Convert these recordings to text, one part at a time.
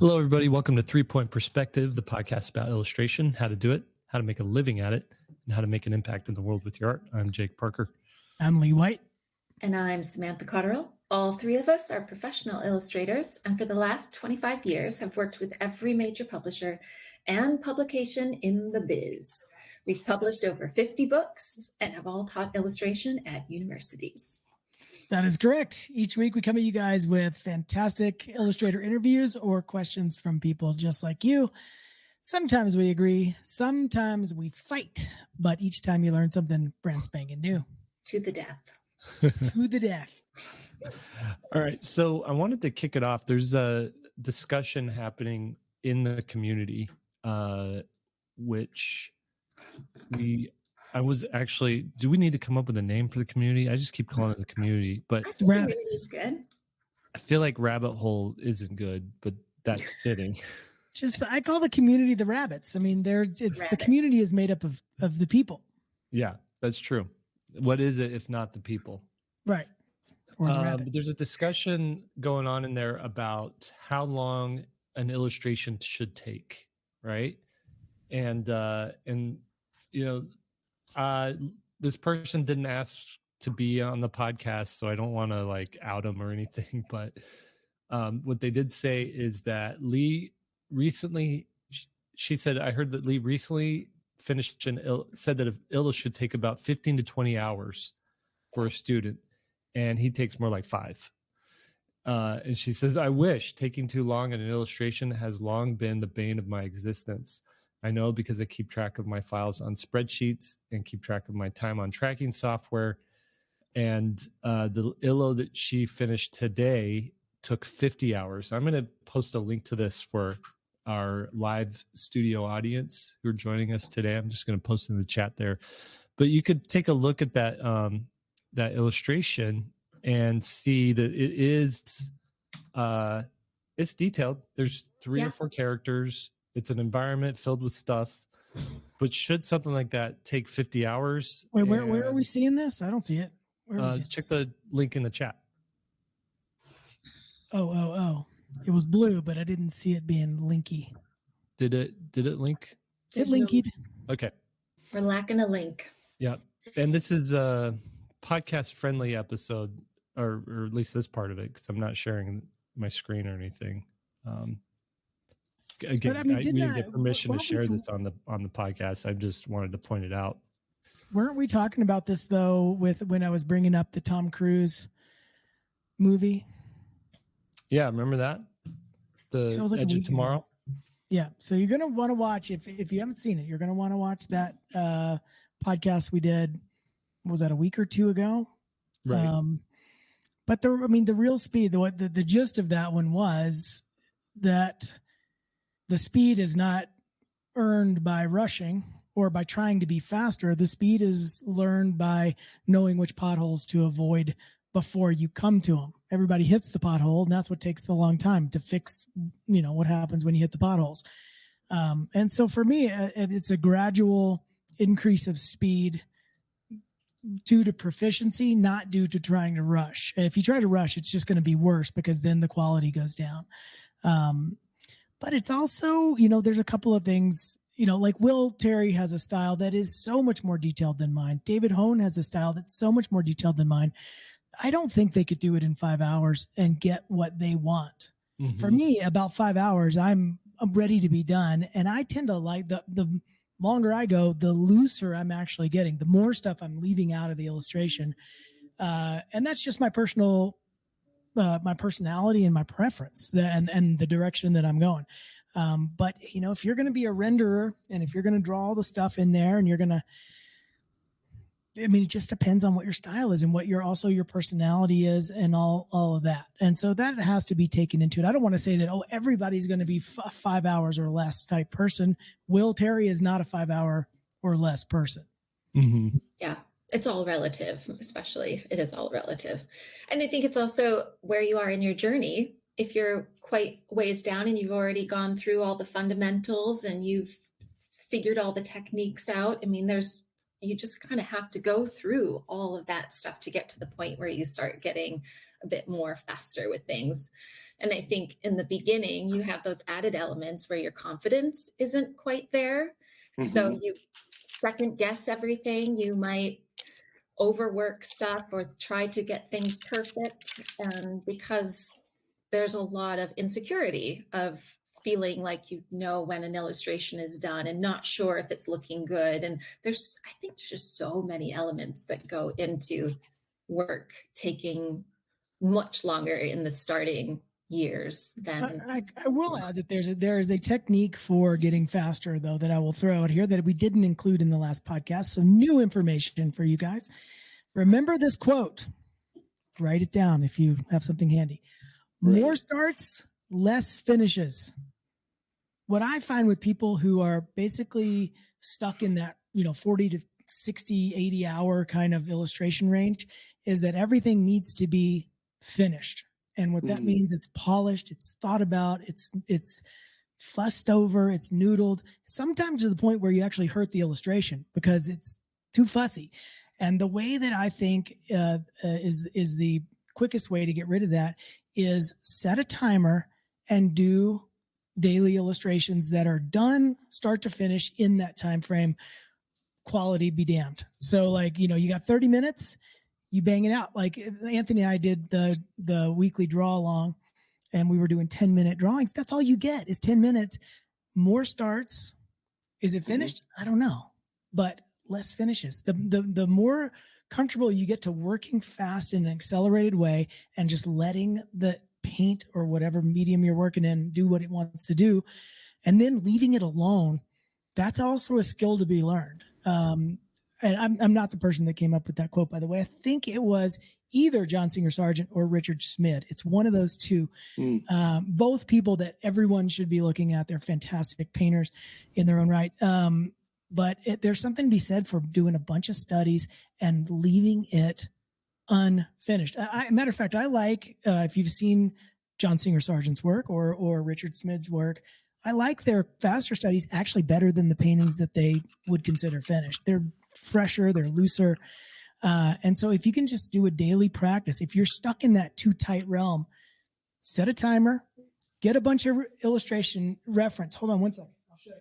Hello, everybody. Welcome to 3 Point Perspective, the podcast about illustration, how to do it, how to make a living at it, and how to make an impact in the world with your art. I'm Jake Parker. I'm Lee White. And I'm Samantha Cotterill. All three of us are professional illustrators, and for the last 25 years have worked with every major publisher and publication in the biz. We've published over 50 books and have all taught illustration at universities. That is correct. Each week we come at you guys with fantastic illustrator interviews or questions from people just like you. Sometimes we agree, sometimes we fight, but each time you learn something brand spanking new. To the death. To the death. All right. So I wanted to kick it off. There's a discussion happening in the community, which do we need to come up with a name for the community? I just keep calling it the community, but rabbits. Good. I feel like rabbit hole isn't good, but that's fitting. I call the community the rabbits. I mean, the community is made up of the people. Yeah, that's true. What is it if not the people? Right. There's a discussion going on in there about how long an illustration should take, right? And this person didn't ask to be on the podcast, so I don't want to out them or anything. But what they did say is that Lee recently, she said, I heard that Lee recently finished said that Illa should take about 15 to 20 hours for a student, and he takes more like 5. And she says, I wish taking too long in an illustration has long been the bane of my existence. I know because I keep track of my files on spreadsheets and keep track of my time on tracking software. And the Illo that she finished today took 50 hours. I'm going to post a link to this for our live studio audience who are joining us today. I'm just going to post in the chat there. But you could take a look at that that illustration and see that it is it's detailed. There's 3 or 4 characters. It's an environment filled with stuff. But should something like that take 50 hours? Wait, where are we seeing this? I don't see it. Check the link in the chat. Oh. It was blue, but I didn't see it being linky. Did it link? It linked. Okay. We're lacking a link. Yeah. And this is a podcast friendly episode, or at least this part of it, because I'm not sharing my screen or anything. Again, we didn't get permission to share this on the podcast. I just wanted to point it out. Weren't we talking about this though when I was bringing up the Tom Cruise movie? Yeah, remember that? The Edge of Tomorrow? Yeah. So you're going to want to watch, if you haven't seen it, you're going to want to watch that podcast we did, was that a week or 2 ago? Right. But the real speed, the gist of that one was that the speed is not earned by rushing or by trying to be faster. The speed is learned by knowing which potholes to avoid before you come to them. Everybody hits the pothole, and that's what takes the long time to fix, what happens when you hit the potholes. And so for me, it's a gradual increase of speed due to proficiency, not due to trying to rush. And if you try to rush, it's just going to be worse because then the quality goes down. But it's also, there's a couple of things, like Will Terry has a style that is so much more detailed than mine. David Hone has a style that's so much more detailed than mine. I don't think they could do it in 5 hours and get what they want. Mm-hmm. For me, about 5 hours, I'm ready to be done. And I tend to like the longer I go, the looser I'm actually getting, the more stuff I'm leaving out of the illustration. And that's just my personality and my preference and the direction that I'm going. But if you're going to be a renderer and if you're going to draw all the stuff in there and you're going to, it just depends on what your style is and what your personality is and all of that. And so that has to be taken into it. I don't want to say that, everybody's going to be 5 hours or less type person. Will Terry is not a 5 hour or less person. Mm-hmm. Yeah. It's all relative, especially. It is all relative. And I think it's also where you are in your journey. If you're quite ways down and you've already gone through all the fundamentals and you've figured all the techniques out, you just kind of have to go through all of that stuff to get to the point where you start getting a bit more faster with things. And I think in the beginning, you have those added elements where your confidence isn't quite there. So you second guess everything. You might overwork stuff or try to get things perfect. And because there's a lot of insecurity of feeling like you know when an illustration is done and not sure if it's looking good. And I think there's just so many elements that go into work taking much longer in the starting years than I will add that there is a technique for getting faster, though, that I will throw out here that we didn't include in the last podcast. So new information for you guys. Remember this quote. Write it down if you have something handy. More starts, less finishes. What I find with people who are basically stuck in that 40 to 60, 80 hour kind of illustration range is that everything needs to be finished. And what that means, it's polished, it's thought about, it's fussed over, it's noodled, sometimes to the point where you actually hurt the illustration because it's too fussy. And the way that I think is the quickest way to get rid of that is set a timer and do daily illustrations that are done start to finish in that time frame. Quality be damned. So like, you got 30 minutes, you bang it out. Like Anthony and I did the weekly draw along and we were doing 10-minute drawings. That's all you get is 10 minutes. More starts. Is it finished? I don't know, but less finishes. The more comfortable you get to working fast in an accelerated way and just letting the paint or whatever medium you're working in do what it wants to do, and then leaving it alone, that's also a skill to be learned. And I'm not the person that came up with that quote, by the way. I think it was either John Singer Sargent or Richard Schmid. It's one of those two. Both people that everyone should be looking at. They're fantastic painters in their own right. But there's something to be said for doing a bunch of studies and leaving it unfinished. Matter of fact, I like, if you've seen John Singer Sargent's work or Richard Schmid's work, I like their faster studies actually better than the paintings that they would consider finished. They're fresher, they're looser. And so if you can just do a daily practice, if you're stuck in that too tight realm, set a timer, get a bunch of illustration reference. Hold on one second. I'll show you.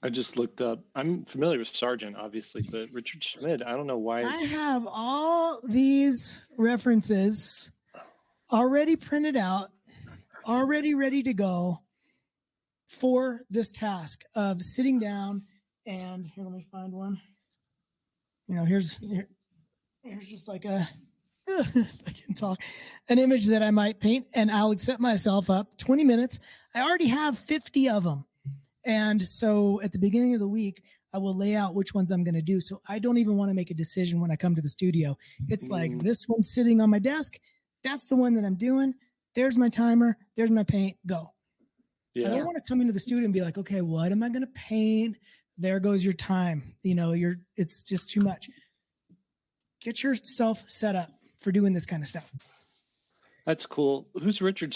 I just looked up. I'm familiar with Sargent, obviously, but Richard Schmid, I don't know why. I have all these references already printed out, already ready to go for this task of sitting down and here, let me find one. Here's just like I can talk, an image that I might paint, and I'll set myself up 20 minutes. I already have 50 of them. And so at the beginning of the week, I will lay out which ones I'm going to do. So I don't even want to make a decision when I come to the studio. It's like this one's sitting on my desk. That's the one that I'm doing. There's my timer. There's my paint. Go. Yeah. I don't want to come into the studio and be like, okay, what am I going to paint? There goes your time. It's just too much. Get yourself set up for doing this kind of stuff. That's cool. Who's Richard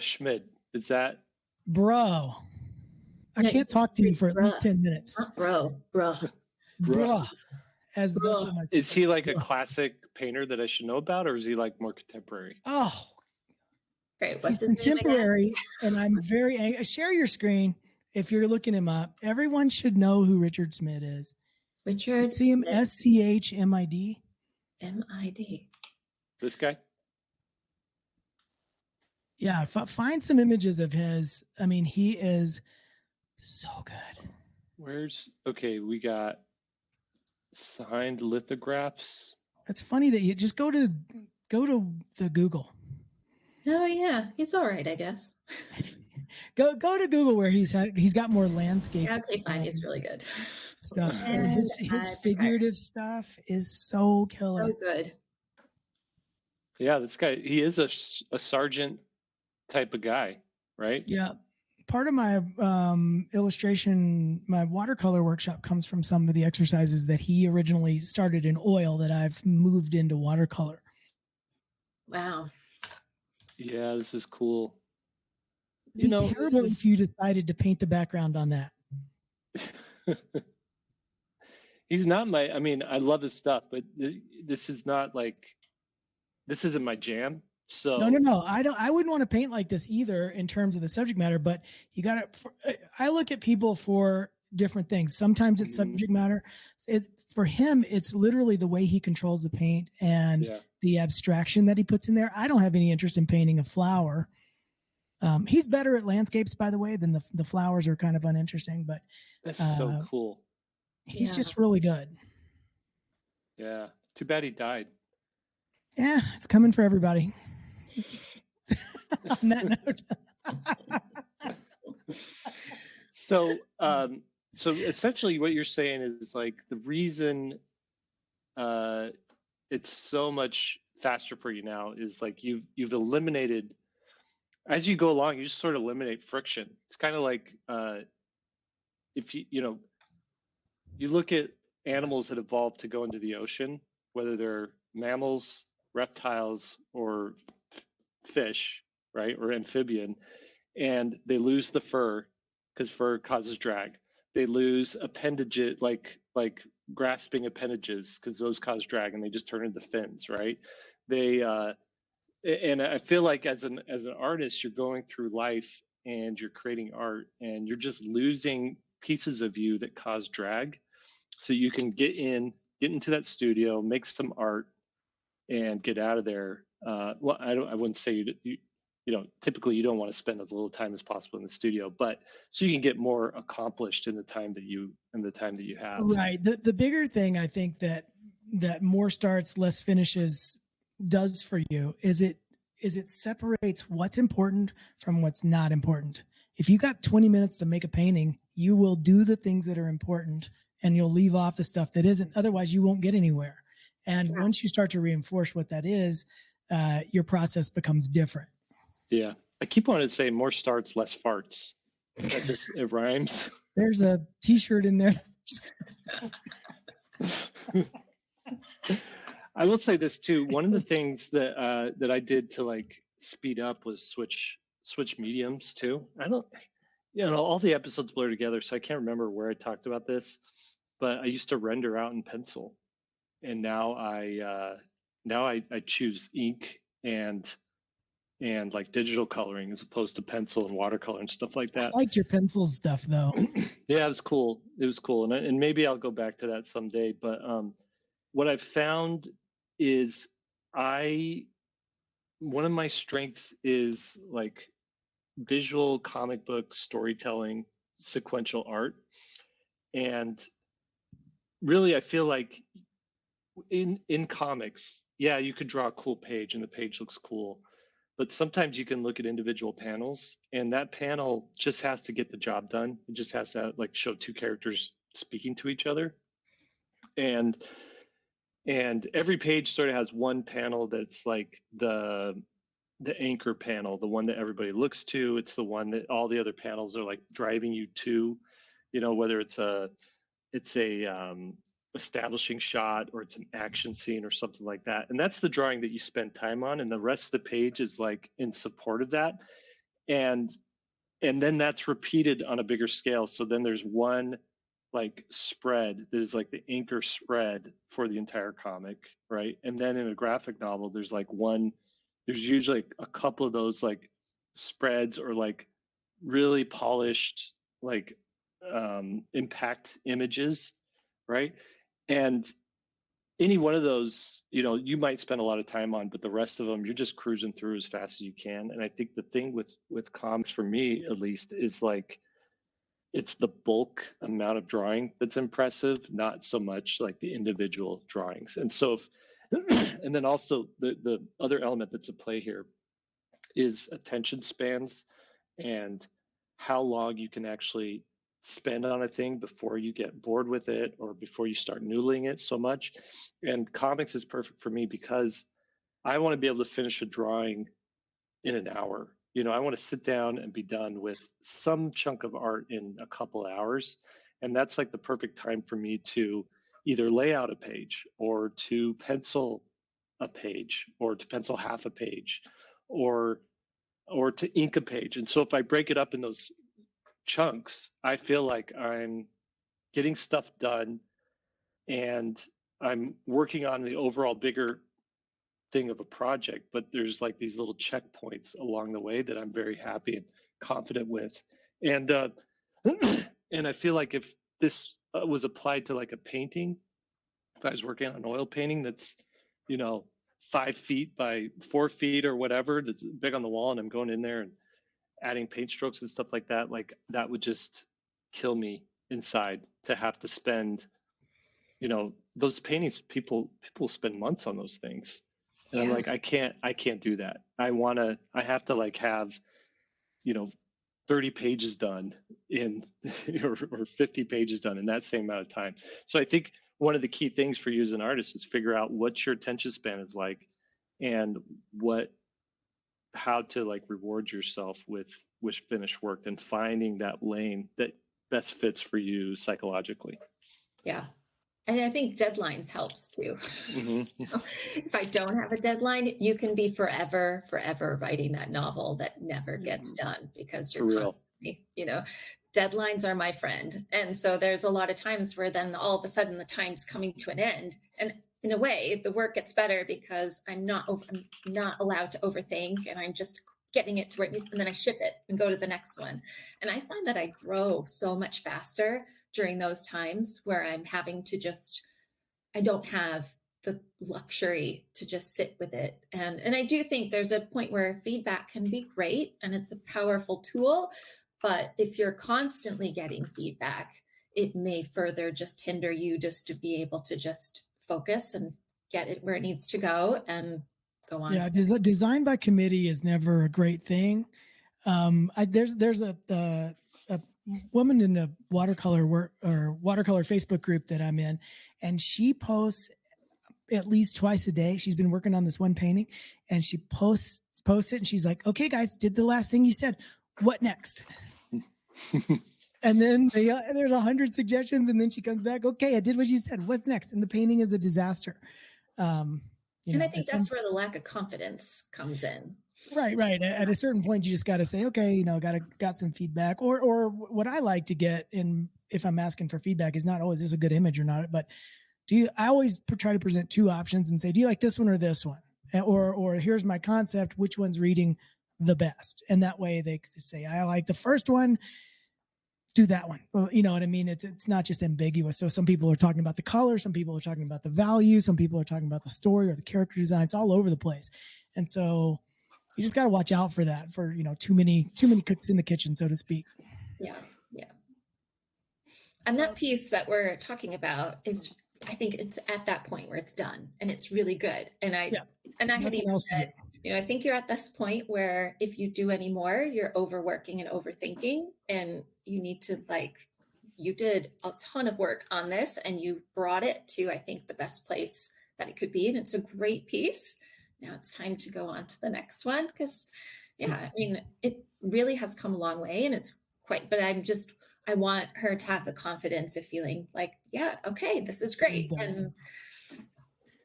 Schmid? Is that? Bro. I can't talk to you for at least 10 minutes. Not bro. Is he like a classic painter that I should know about, or is he like more contemporary? Oh, great. What's he's his contemporary, and I'm very angry. Share your screen if you're looking him up. Everyone should know who Richard Schmid is. Richard. See him, SCHMID. MID. This guy. Yeah, find some images of his. I mean, he is so good. We got signed lithographs. It's funny that you just go to the Google. Oh yeah, he's all right, I guess. go to Google where he's got more landscape. Yeah, okay, fine. He's really good. Stuff. And his figurative stuff is so killer. So good. Yeah, this guy, he is a Sargent type of guy, right? Yeah. Part of my illustration, my watercolor workshop comes from some of the exercises that he originally started in oil that I've moved into watercolor. Wow. Yeah, this is cool. It'd be terrible if you decided to paint the background on that. He's not I love his stuff, but this isn't my jam. So No. I wouldn't want to paint like this either in terms of the subject matter, but you got to, I look at people for different things. Sometimes it's subject matter. It's for him, it's literally the way he controls the paint and the abstraction that he puts in there. I don't have any interest in painting a flower. He's better at landscapes, by the way, than the flowers are kind of uninteresting, but that's so cool. He's just really good. Yeah. Too bad he died. Yeah, it's coming for everybody. On that note. So essentially what you're saying is like the reason it's so much faster for you now is like you've eliminated, as you go along, you just sort of eliminate friction. It's kind of like if you look at animals that evolved to go into the ocean, whether they're mammals, reptiles, or fish, right, or amphibian, and they lose the fur because fur causes drag. They lose appendages, like grasping appendages, because those cause drag, and they just turn into fins, right? They and I feel like as an artist, you're going through life and you're creating art, and you're just losing pieces of you that cause drag, so you can get into that studio, make some art, and get out of there. Well, I wouldn't say typically you don't want to spend as little time as possible in the studio, but so you can get more accomplished in the time that you have. Right. The bigger thing I think that more starts, less finishes does for you is it separates what's important from what's not important. If you got 20 minutes to make a painting, you will do the things that are important and you'll leave off the stuff that isn't. Otherwise, you won't get anywhere. And once you start to reinforce what that is, your process becomes different. Yeah. I keep wanting to say more starts, less farts. It rhymes. There's a t-shirt in there. I will say this too. One of the things that I did to like speed up was switch mediums too. I don't, all the episodes blur together, so I can't remember where I talked about this, but I used to render out in pencil, and now I choose ink and like digital coloring as opposed to pencil and watercolor and stuff like that. I liked your pencil stuff though. Yeah, it was cool. And maybe I'll go back to that someday. But what I've found is one of my strengths is like visual comic book storytelling, sequential art. And really, I feel like in comics, yeah, you could draw a cool page and the page looks cool. But sometimes you can look at individual panels, and that panel just has to get the job done. It just has to like show two characters speaking to each other. And every page sort of has one panel that's like the anchor panel, the one that everybody looks to. It's the one that all the other panels are like driving you to, whether it's a establishing shot or it's an action scene or something like that. And that's the drawing that you spend time on, and the rest of the page is like in support of that. And then that's repeated on a bigger scale. So then there's one like spread that is like the anchor spread for the entire comic, right? And then in a graphic novel, there's usually a couple of those like spreads or like really polished like impact images, right? And any one of those, you might spend a lot of time on, but the rest of them, you're just cruising through as fast as you can. And I think the thing with comics, for me at least, is like, it's the bulk amount of drawing that's impressive, not so much like the individual drawings. And so, and then also the other element that's at play here is attention spans and how long you can actually spend on a thing before you get bored with it or before you start noodling it so much. And comics is perfect for me because I want to be able to finish a drawing in an hour. I want to sit down and be done with some chunk of art in a couple of hours. And that's like the perfect time for me to either lay out a page or to pencil a page or to pencil half a page or to ink a page. And so if I break it up in those chunks, I feel like I'm getting stuff done and I'm working on the overall bigger thing of a project, but there's like these little checkpoints along the way that I'm very happy and confident with. And and I feel like if this was applied to like a painting, if I was working on an oil painting that's, 5 feet by 4 feet or whatever, that's big on the wall, and I'm going in there and adding paint strokes and stuff like that would just kill me inside to have to spend, those paintings, people spend months on those things. And I'm like, I can't do that. I have to like have, 30 pages done in or 50 pages done in that same amount of time. So I think one of the key things for you as an artist is figure out what your attention span is like, and how to like reward yourself with finished work, and finding that lane that best fits for you psychologically. Yeah. And I think deadlines helps too. Mm-hmm. So if I don't have a deadline, you can be forever writing that novel that never gets done because you're constantly, deadlines are my friend. And so there's a lot of times where then all of a sudden the time's coming to an end. And in a way, the work gets better because I'm not allowed to overthink, and I'm just getting it to where it needs, and then I ship it and go to the next one. And I find that I grow so much faster during those times where I'm having to I don't have the luxury to just sit with it. And I do think there's a point where feedback can be great and it's a powerful tool, but if you're constantly getting feedback, it may further just hinder you just to be able to just focus and get it where it needs to go and go on. Yeah, design by committee is never a great thing. There's a woman in a watercolor Facebook group that I'm in, and she posts at least twice a day. She's been working on this one painting, and she posts it, and she's like, "Okay, guys, did the last thing you said. What next?" And then there's 100 suggestions, and then she comes back, "Okay, I did what you said. What's next?" And the painting is a disaster. And I think that's where the lack of confidence comes in. Right. At a certain point, you just got to say, okay, got some feedback, or what I like to get in if I'm asking for feedback is not, oh, is this a good image or not? But I always try to present two options and say, do you like this one or this one? Or here's my concept, which one's reading the best? And that way they say, I like the first one, do that one. Well, you know what I mean? It's not just ambiguous. So some people are talking about the color, some people are talking about the value, some people are talking about the story or the character design. It's all over the place. And so you just got to watch out for that, for, too many cooks in the kitchen, so to speak. Yeah. And that piece that we're talking about is, I think it's at that point where it's done and it's really good. And I had even said, I think you're at this point where if you do any more, you're overworking and overthinking, and you need to, you did a ton of work on this and you brought it to, I think, the best place that it could be. And it's a great piece. Now it's time to go on to the next one, because it really has come a long way, and it's but I want her to have the confidence of feeling like, yeah, okay, this is great. And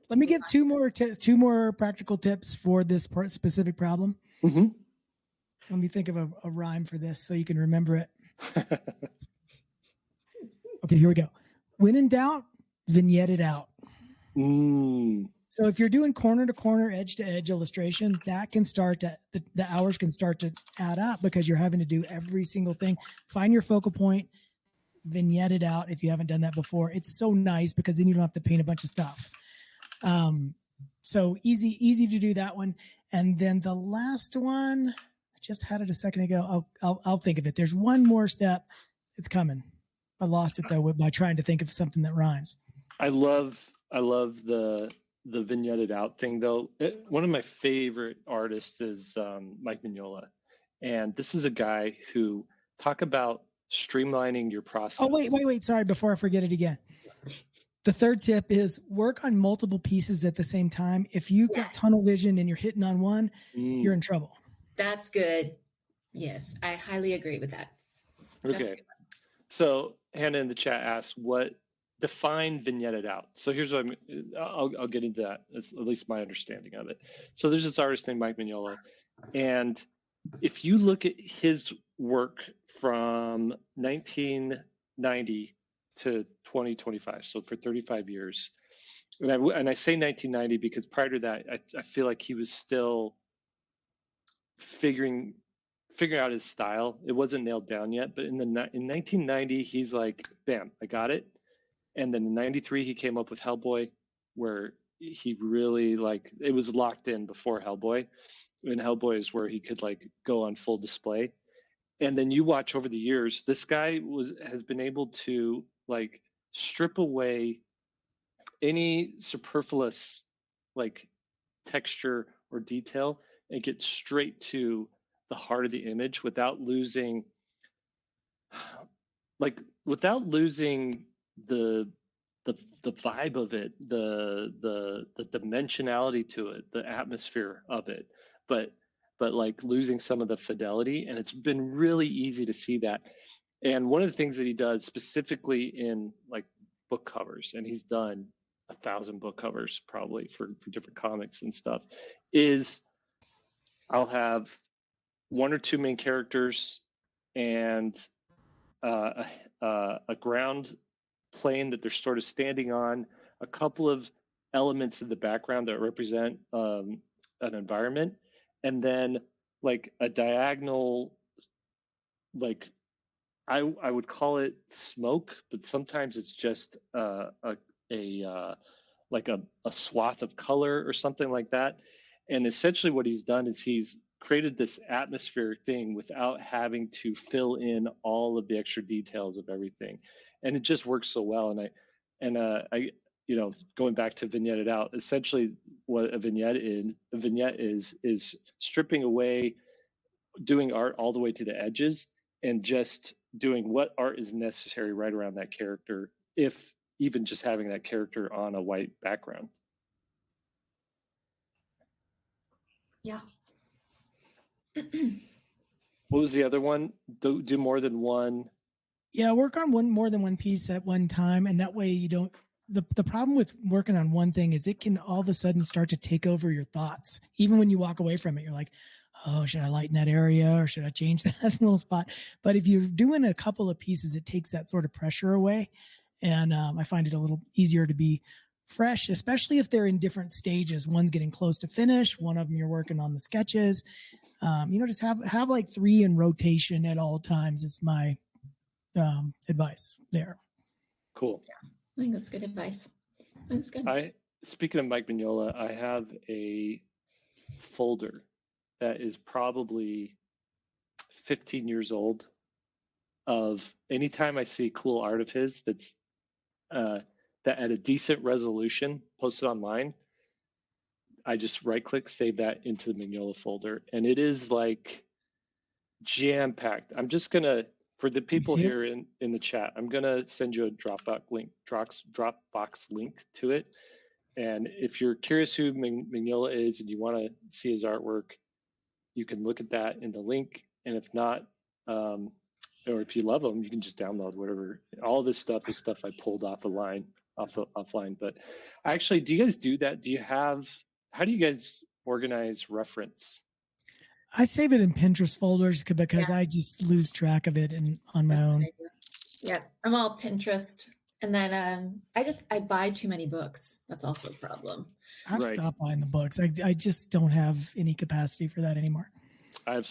let me give two more practical tips for this specific problem. Mm-hmm. Let me think of a rhyme for this so you can remember it. Okay, here we go. When in doubt, vignette it out. So if you're doing corner to corner, edge to edge illustration, that can start to, the hours can start to add up because you're having to do every single thing. Find your focal point, vignette it out if you haven't done that before. It's so nice because then you don't have to paint a bunch of stuff. So easy to do that one. And then the last one, I just had it a second ago. I'll think of it. There's one more step. It's coming. I lost it though by trying to think of something that rhymes. I love the vignetted out thing though. One of my favorite artists is Mike Mignola. And this is a guy who talk about streamlining your process. Oh, wait. Sorry, before I forget it again. The third tip is work on multiple pieces at the same time. If you've got tunnel vision and you're hitting on one, you're in trouble. That's good. Yes, I highly agree with that. Okay. So Hannah in the chat asks, define vignetted out. So here's what I'll get into that. That's at least my understanding of it. So there's this artist named Mike Mignola. And if you look at his work from 1990 to 2025, so for 35 years, and I say 1990 because prior to that, I feel like he was still figuring out his style. It wasn't nailed down yet, but in 1990, he's like, bam, I got it. And then in 93, he came up with Hellboy, where he really like, it was locked in before Hellboy. And Hellboy is where he could like go on full display. And then you watch over the years, this guy has been able to like strip away any superfluous like texture or detail and get straight to the heart of the image without losing the vibe of it, the dimensionality to it, the atmosphere of it, but like losing some of the fidelity. And it's been really easy to see that. And one of the things that he does specifically in like book covers, and he's done 1,000 book covers probably for different comics and stuff, is I'll have one or two main characters and a ground plane that they're sort of standing on, a couple of elements in the background that represent an environment, and then like a diagonal, like I would call it smoke, but sometimes it's just like a swath of color or something like that. And essentially what he's done is he's created this atmospheric thing without having to fill in all of the extra details of everything. And it just works so well. And I going back to vignette it out, essentially what a vignette is stripping away, doing art all the way to the edges and just doing what art is necessary right around that character, if even just having that character on a white background. Yeah. What was the other one? Do more than one. Yeah, work on more than one piece at one time, and that way you don't. The problem with working on one thing is it can all of a sudden start to take over your thoughts. Even when you walk away from it, you're like, oh, should I lighten that area or should I change that little spot? But if you're doing a couple of pieces, it takes that sort of pressure away. And I find it a little easier to be fresh, especially if they're in different stages. One's getting close to finish. One of them you're working on the sketches. Just have like 3 in rotation at all times. It's my advice there. Cool. Yeah, I think that's good advice. That's good. Speaking of Mike Mignola, I have a folder that is probably 15 years old of anytime I see cool art of his that's that at a decent resolution posted online, I just right click, save that into the Mignola folder. And it is like jam packed. I'm just going to, for the people here in the chat, I'm going to send you a Dropbox link to it. And if you're curious who Mignola is and you want to see his artwork, you can look at that in the link. And if not, or if you love them, you can just download whatever. All this stuff is stuff I pulled offline. But actually, do you guys do that? How do you guys organize reference? I save it in Pinterest folders because I just lose track of it on my own. Yeah, I'm all Pinterest. And then I buy too many books. That's also a problem. I've stopped buying the books. I just don't have any capacity for that anymore. I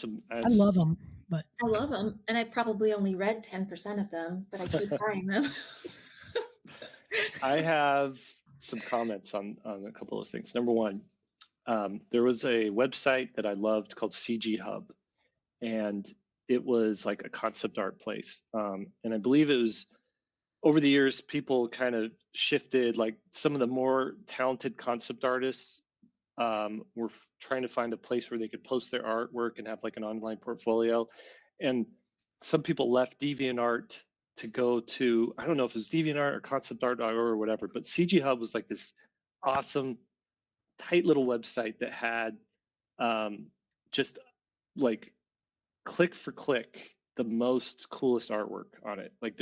love them, but I love them. And I probably only read 10% of them, but I keep buying them. I have some comments on a couple of things. Number one, there was a website that I loved called CG Hub, and it was like a concept art place. And I believe it was over the years, people kind of shifted, like some of the more talented concept artists were trying to find a place where they could post their artwork and have like an online portfolio. And some people left DeviantArt to go to, I don't know if it was DeviantArt or conceptart.org or whatever, but CG Hub was like this awesome, tight little website that had just like click for click the most coolest artwork on it. Like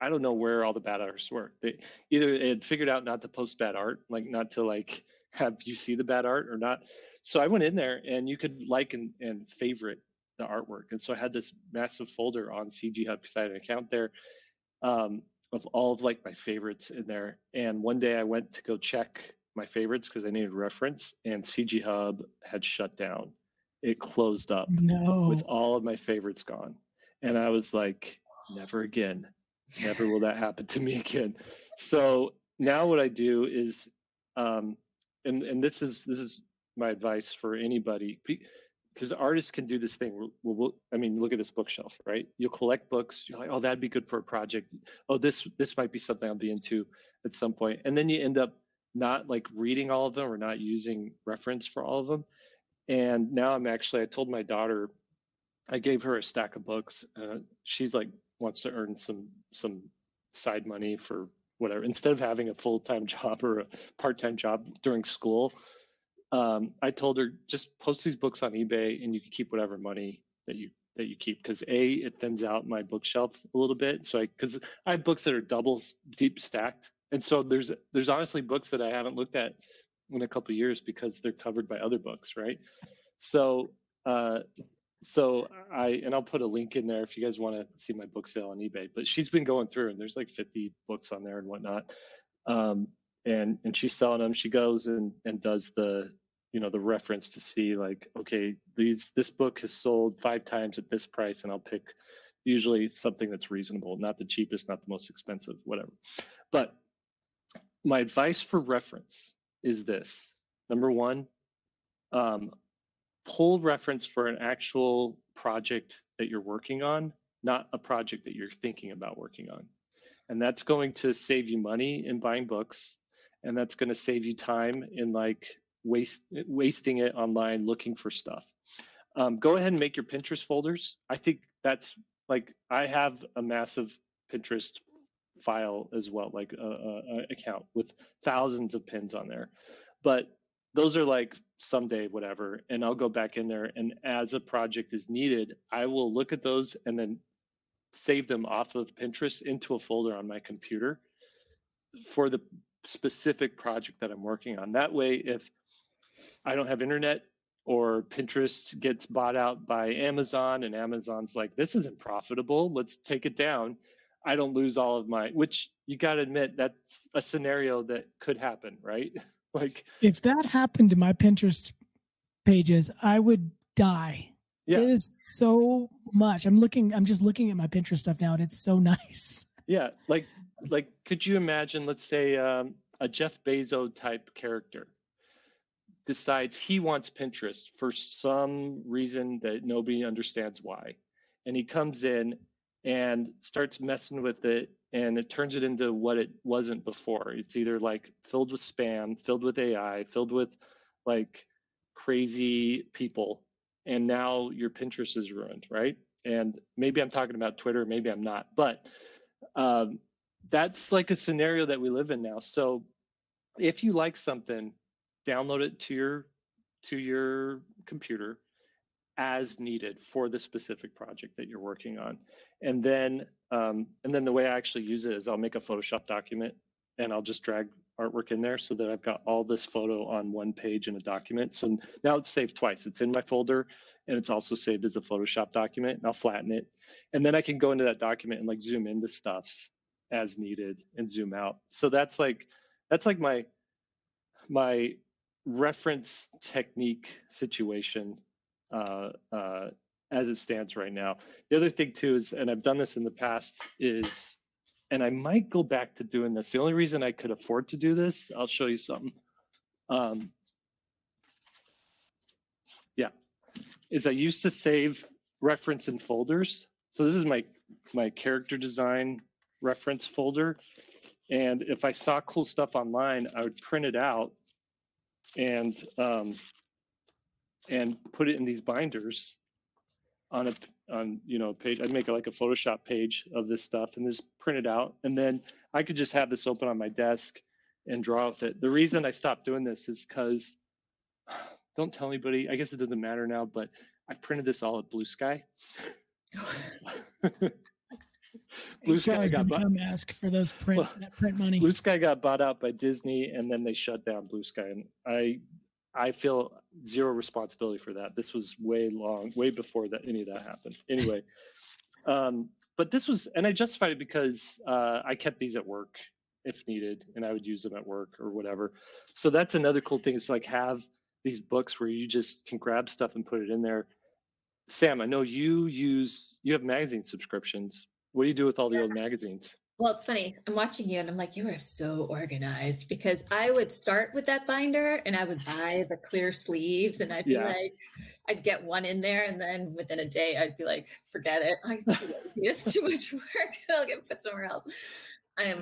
I don't know where all the bad artists were. They had figured out not to post bad art, like not to like have you see the bad art or not. So I went in there and you could like and favorite the artwork. And so I had this massive folder on CG Hub because I had an account there. of all of like my favorites in there. And one day I went to go check my favorites because I needed reference, and CG Hub had shut down. It closed up with all of my favorites gone. And I was like, never again. Never will that happen to me again. So now what I do is, and this is my advice for anybody, because artists can do this thing. I mean, look at this bookshelf, right? You'll collect books. You're like, oh, that'd be good for a project. Oh, this might be something I'll be into at some point. And then you end up not like reading all of them or not using reference for all of them. And now I told my daughter, I gave her a stack of books. She's like, wants to earn some side money for whatever. Instead of having a full-time job or a part-time job during school, I told her, just post these books on eBay and you can keep whatever money that you keep, because it thins out my bookshelf a little bit. So because I have books that are double deep stacked, and so there's honestly books that I haven't looked at in a couple of years because they're covered by other books, right? So I'll put a link in there if you guys want to see my book sale on eBay. But she's been going through, and there's like 50 books on there and whatnot. And she's selling them. She goes and does the reference to see like, okay, this book has sold 5 times at this price, and I'll pick usually something that's reasonable, not the cheapest, not the most expensive, whatever. But my advice for reference is this. Number one, pull reference for an actual project that you're working on, not a project that you're thinking about working on. And that's going to save you money in buying books, and that's going to save you time in like wasting it online looking for stuff. Go ahead and make your Pinterest folders. I think that's like, I have a massive Pinterest file as well, like a account with thousands of pins on there. But those are like someday, whatever, and I'll go back in there, and as a project is needed, I will look at those and then save them off of Pinterest into a folder on my computer for the specific project that I'm working on. That way, if I don't have internet or Pinterest gets bought out by Amazon and Amazon's like, this isn't profitable, let's take it down, I don't lose all of my, which you got to admit, that's a scenario that could happen, right? Like, if that happened to my Pinterest pages, I would die. Yeah. It is so much. I'm just looking at my Pinterest stuff now, and it's so nice. Yeah. Like could you imagine, let's say a Jeff Bezos type character decides he wants Pinterest for some reason that nobody understands why. And he comes in and starts messing with it, and it turns it into what it wasn't before. It's either like filled with spam, filled with AI, filled with like crazy people. And now your Pinterest is ruined, right? And maybe I'm talking about Twitter, maybe I'm not, but that's like a scenario that we live in now. So if you like something, download it to your computer as needed for the specific project that you're working on. And then the way I actually use it is I'll make a Photoshop document, and I'll just drag artwork in there so that I've got all this photo on one page in a document. So now it's saved twice. It's in my folder, and it's also saved as a Photoshop document, and I'll flatten it. And then I can go into that document and like zoom into stuff as needed and zoom out. So that's like my reference technique situation as it stands right now. The other thing too is, and I've done this in the past, is, and I might go back to doing this. The only reason I could afford to do this, I'll show you something. Is I used to save reference in folders. So this is my character design reference folder. And if I saw cool stuff online, I would print it out and put it in these binders on a page. I'd make like a Photoshop page of this stuff and just print it out. And then I could just have this open on my desk and draw with it. The reason I stopped doing this is because, don't tell anybody, I guess it doesn't matter now, but I printed this all at Blue Sky. Blue Sky got ask for those print money. Blue Sky got bought out by Disney, and then they shut down Blue Sky. And I feel zero responsibility for that. This was way before that any of that happened. Anyway, but but this was, and I justified it because I kept these at work if needed, and I would use them at work or whatever. So that's another cool thing, is like have these books where you just can grab stuff and put it in there. Sam, I know you have magazine subscriptions. What do you do with all the old magazines? Well, it's funny. I'm watching you and I'm like, you are so organized, because I would start with that binder and I would buy the clear sleeves and I'd be like, I'd get one in there, and then within a day I'd be like, forget it. I'm too lazy. It's too much work. I'll get put somewhere else. I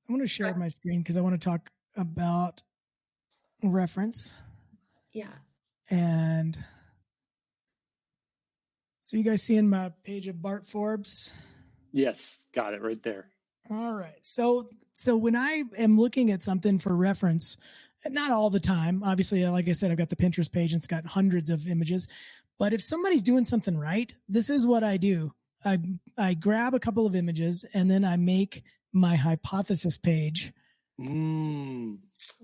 want to share my screen because I want to talk about reference. Yeah. And so you guys seeing my page of Bart Forbes? Yes, got it right there. All right. So when I am looking at something for reference, not all the time, obviously, like I said, I've got the Pinterest page and it's got hundreds of images, but if somebody's doing something right, this is what I do. I grab a couple of images and then I make my hypothesis page. And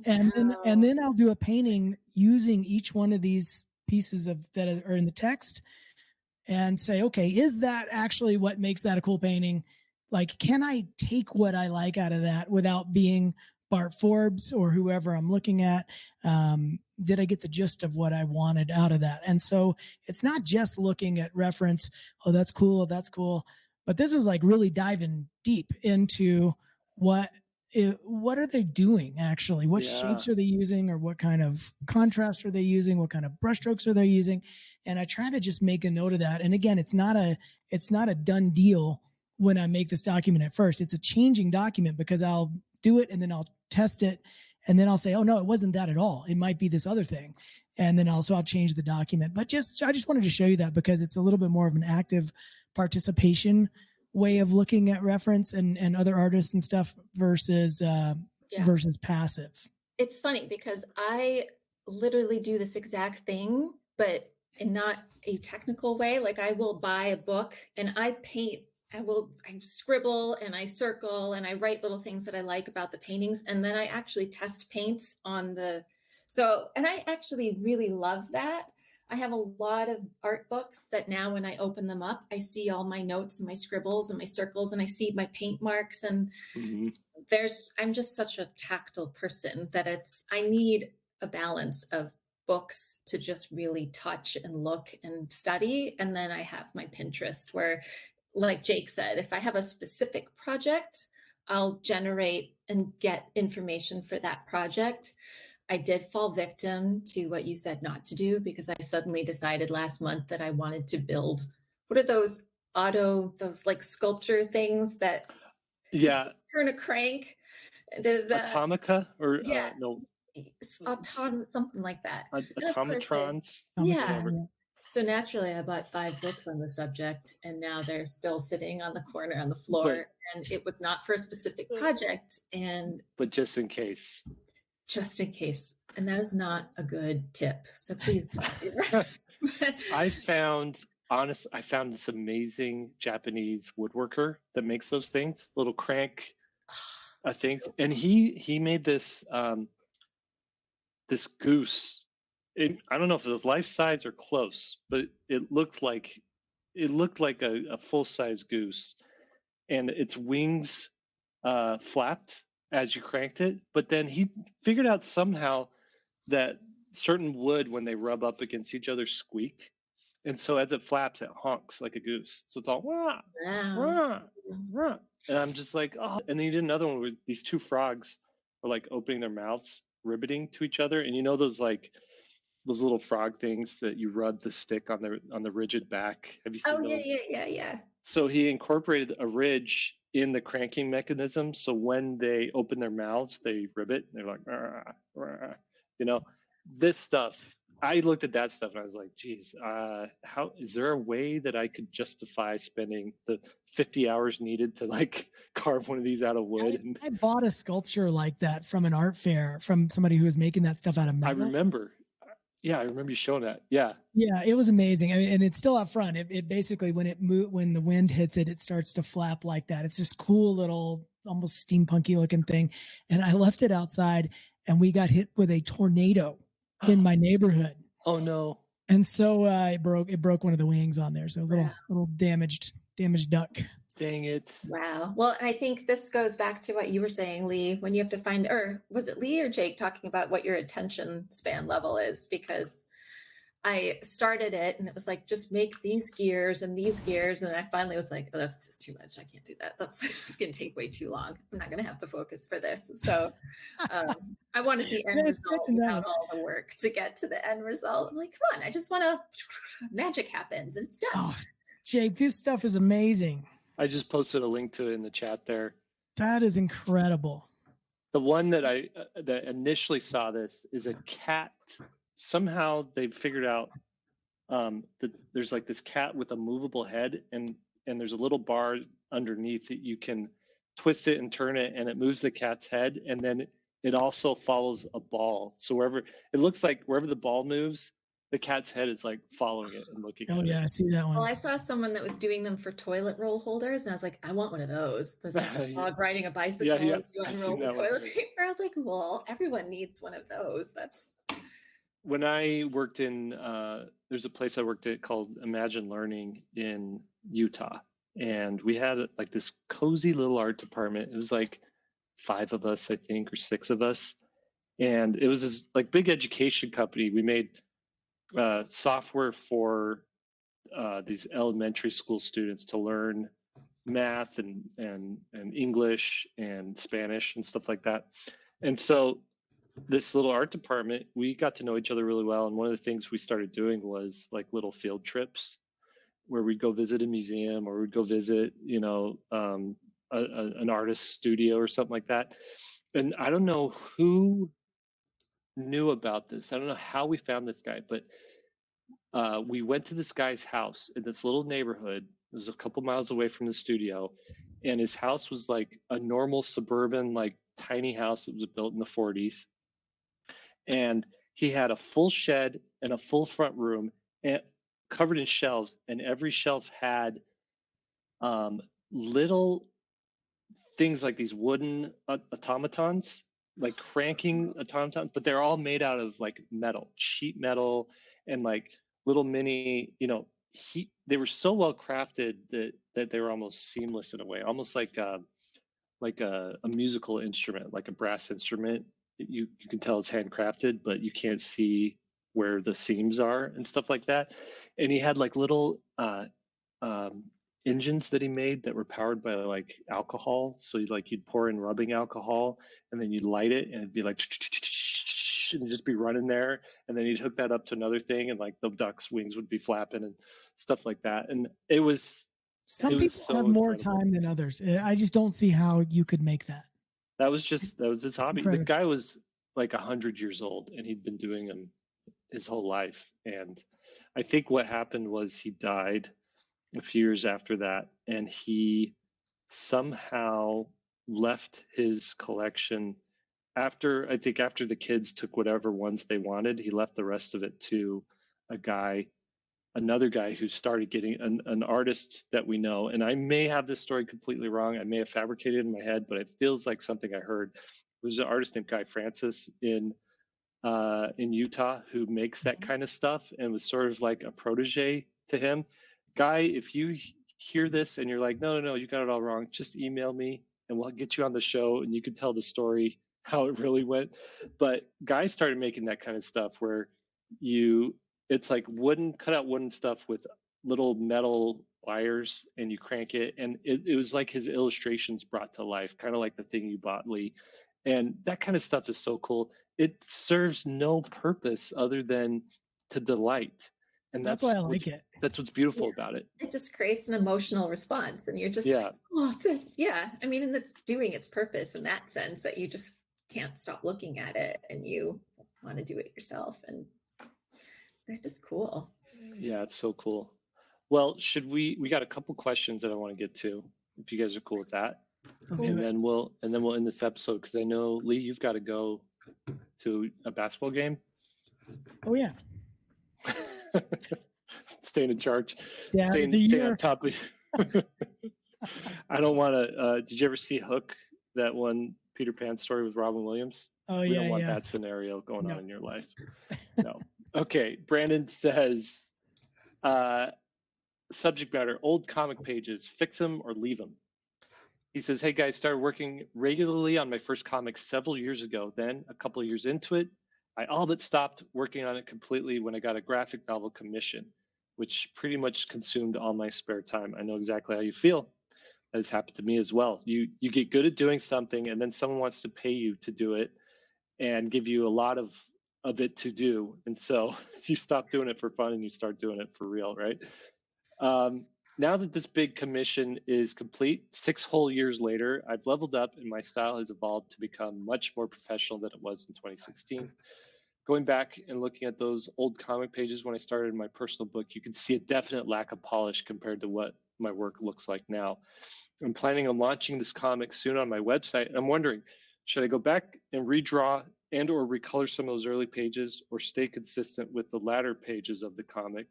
then I'll do a painting using each one of these pieces that are in the text and say, okay, is that actually what makes that a cool painting? Like, can I take what I like out of that without being Bart Forbes or whoever I'm looking at? Did I get the gist of what I wanted out of that? And so it's not just looking at reference. Oh, that's cool. That's cool. But this is like really diving deep into what are they doing actually? What shapes are they using, or what kind of contrast are they using? What kind of brushstrokes are they using? And I try to just make a note of that. And again, it's not a done deal when I make this document at first. It's a changing document because I'll do it and then I'll test it. And then I'll say, oh no, it wasn't that at all. It might be this other thing. And then I'll change the document. But I just wanted to show you that because it's a little bit more of an active participation way of looking at reference and other artists and stuff versus passive. It's funny because I literally do this exact thing, but in not a technical way. Like I will buy a book and I paint. I scribble and I circle and I write little things that I like about the paintings. And then I actually test paints and I actually really love that. I have a lot of art books that now when I open them up, I see all my notes and my scribbles and my circles and I see my paint marks. And I'm just such a tactile person that I need a balance of books to just really touch and look and study. And then I have my Pinterest where, like Jake said, if I have a specific project, I'll generate and get information for that project. I did fall victim to what you said not to do because I suddenly decided last month that I wanted to build, what are those like sculpture things that turn a crank? Automata or no. Something like that. Automatrons. Yeah. So naturally I bought 5 books on the subject and now they're still sitting on the corner on the floor, and it was not for a specific project. But just in case. And that is not a good tip. So please don't do that. I found this amazing Japanese woodworker that makes those things, little crank things. And he made this this goose. I don't know if it was life size or close, but it looked like a full-size goose, and its wings flapped as you cranked it. But then he figured out somehow that certain wood, when they rub up against each other, squeak, and so as it flaps, it honks like a goose. So it's all wah, wah, wah. And I'm just like, oh. And then he did another one where these 2 frogs are like opening their mouths, ribbiting to each other, and you know those little frog things that you rub the stick on the rigid back. Have you seen those? Yeah. So he incorporated a ridge in the cranking mechanism. So when they open their mouths, they ribbit. They're like, rah, rah. This stuff. I looked at that stuff and I was like, geez, how is there a way that I could justify spending the 50 hours needed to like carve one of these out of wood? I bought a sculpture like that from an art fair from somebody who was making that stuff out of metal. I remember. Yeah, I remember you showing that. Yeah, it was amazing. I mean, and it's still up front. It basically, when the wind hits it, it starts to flap like that. It's this cool little, almost steampunky looking thing. And I left it outside, and we got hit with a tornado in my neighborhood. Oh no! And so it broke one of the wings on there. So a little damaged duck. Dang it. Wow. Well, and I think this goes back to what you were saying, Lee, when you have to find, or was it Lee or Jake talking about what your attention span level is? Because I started it and it was like, just make these gears and these gears. And I finally was like, oh, that's just too much. I can't do that. It's going to take way too long. I'm not going to have the focus for this. So I wanted the end result without all the work to get to the end result. I'm like, come on, I just want to, magic happens and it's done. Oh, Jake, this stuff is amazing. I just posted a link to it in the chat there. That is incredible. The one that that initially saw this is a cat. Somehow they figured out that there's like this cat with a movable head, and there's a little bar underneath that you can twist it and turn it, and it moves the cat's head, and then it also follows a ball. So wherever it looks like wherever the ball moves, the cat's head is like following it and looking at it. Oh yeah, I see that one. Well, I saw someone that was doing them for toilet roll holders, and I was like, I want one of those. There's like a dog riding a bicycle as you unroll the toilet paper. I was like, well, everyone needs one of those. That's when I worked in there's a place I worked at called Imagine Learning in Utah, and we had like this cozy little art department. It was like 5 of us, I think, or 6 of us, and it was this like big education company. We made software for these elementary school students to learn math and English and Spanish and stuff like that. And so this little art department, we got to know each other really well. And one of the things we started doing was like little field trips where we'd go visit a museum or we'd go visit, you know, an artist's studio or something like that. And I don't know who knew about this. I don't know how we found this guy, but we went to this guy's house in this little neighborhood. It was a couple miles away from the studio. And his house was like a normal suburban, like tiny house that was built in the 40s. And he had a full shed and a full front room and covered in shelves, and every shelf had little things like these wooden automatons, like cranking automatons, but they're all made out of like metal, sheet metal, and like little mini, you know, they were so well crafted that they were almost seamless in a way, almost like a musical instrument, like a brass instrument. You can tell it's handcrafted, but you can't see where the seams are and stuff like that. And he had like little engines that he made that were powered by like alcohol. So you'd pour in rubbing alcohol and then you'd light it and it'd be like and just be running there. And then you'd hook that up to another thing and like the duck's wings would be flapping and stuff like that. And it was some people have more time than others. I just don't see how you could make that. That was his hobby. The guy was like 100 years old and he'd been doing them his whole life. And I think what happened was he died a few years after that, and he somehow left his collection after the kids took whatever ones they wanted. He left the rest of it to another guy who started getting an artist that we know. And I may have this story completely wrong. I may have fabricated it in my head, but it feels like something I heard. There's an artist named Guy Francis in Utah who makes that kind of stuff and was sort of like a protege to him. Guy, if you hear this and you're like, no, you got it all wrong, just email me and we'll get you on the show and you can tell the story, how it really went. But Guy started making that kind of stuff where it's like cut out wooden stuff with little metal wires and you crank it. And it was like his illustrations brought to life, kind of like the thing you bought, Lee. And that kind of stuff is so cool. It serves no purpose other than to delight. And that's why I like it. That's what's beautiful about it. It just creates an emotional response. And you're just like, oh, yeah. I mean, and it's doing its purpose in that sense that you just can't stop looking at it and you want to do it yourself. And they're just cool. Yeah, it's so cool. Well, we got a couple questions that I want to get to, if you guys are cool with that. Cool. And then we'll end this episode because I know, Lee, you've got to go to a basketball game. Oh yeah. Staying in charge. Yeah, staying on top of I don't want to did you ever see Hook, that one Peter Pan story with Robin Williams? Oh we yeah, don't want that scenario going on in your life. No. Okay, Brandon says subject matter, old comic pages, fix them or leave them. He says, hey guys, started working regularly on my first comic several years ago. Then a couple of years into it, I all but stopped working on it completely when I got a graphic novel commission, which pretty much consumed all my spare time. I know exactly how you feel. That has happened to me as well. You get good at doing something and then someone wants to pay you to do it and give you a lot of it to do. And so you stop doing it for fun and you start doing it for real, right? Now that this big commission is complete, 6 whole years later, I've leveled up and my style has evolved to become much more professional than it was in 2016. Going back and looking at those old comic pages when I started my personal book, you can see a definite lack of polish compared to what my work looks like now. I'm planning on launching this comic soon on my website. And I'm wondering, should I go back and redraw and or recolor some of those early pages or stay consistent with the latter pages of the comic?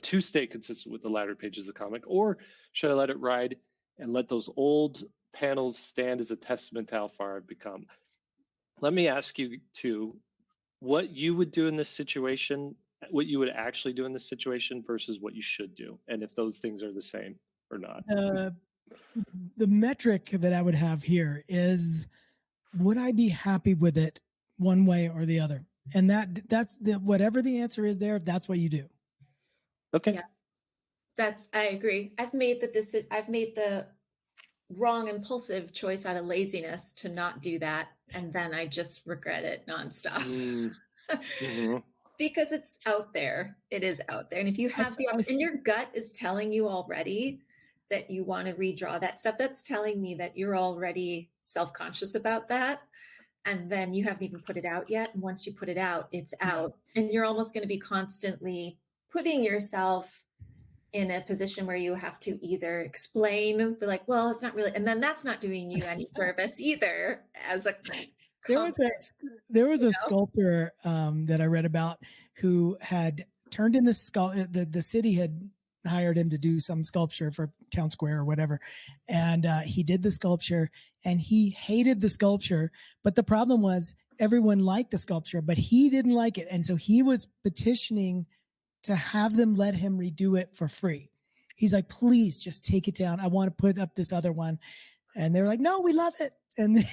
To stay consistent with the latter pages of the comic, or should I let it ride and let those old panels stand as a testament to how far I've become? Let me ask you too, what you would do in this situation, what you would actually do in this situation versus what you should do, and if those things are the same or not. The metric that I would have here is, would I be happy with it one way or the other? And that's whatever the answer is there, that's what you do. Okay. Yeah, I agree. I've made the wrong impulsive choice out of laziness to not do that, and then I just regret it nonstop. Mm-hmm. Because it's out there. It is out there. And if you have and your gut is telling you already that you want to redraw that stuff, that's telling me that you're already self-conscious about that. And then you haven't even put it out yet. And once you put it out, it's out. And you're almost going to be constantly putting yourself in a position where you have to either explain, be like, well, it's not really, and then that's not doing you any service either as a there was a sculptor that I read about who had turned in the city had hired him to do some sculpture for town square or whatever, and he did the sculpture and he hated the sculpture, but the problem was everyone liked the sculpture but he didn't like it, and so he was petitioning to have them let him redo it for free. He's like, please just take it down, I want to put up this other one. And they're like, no, we love it. And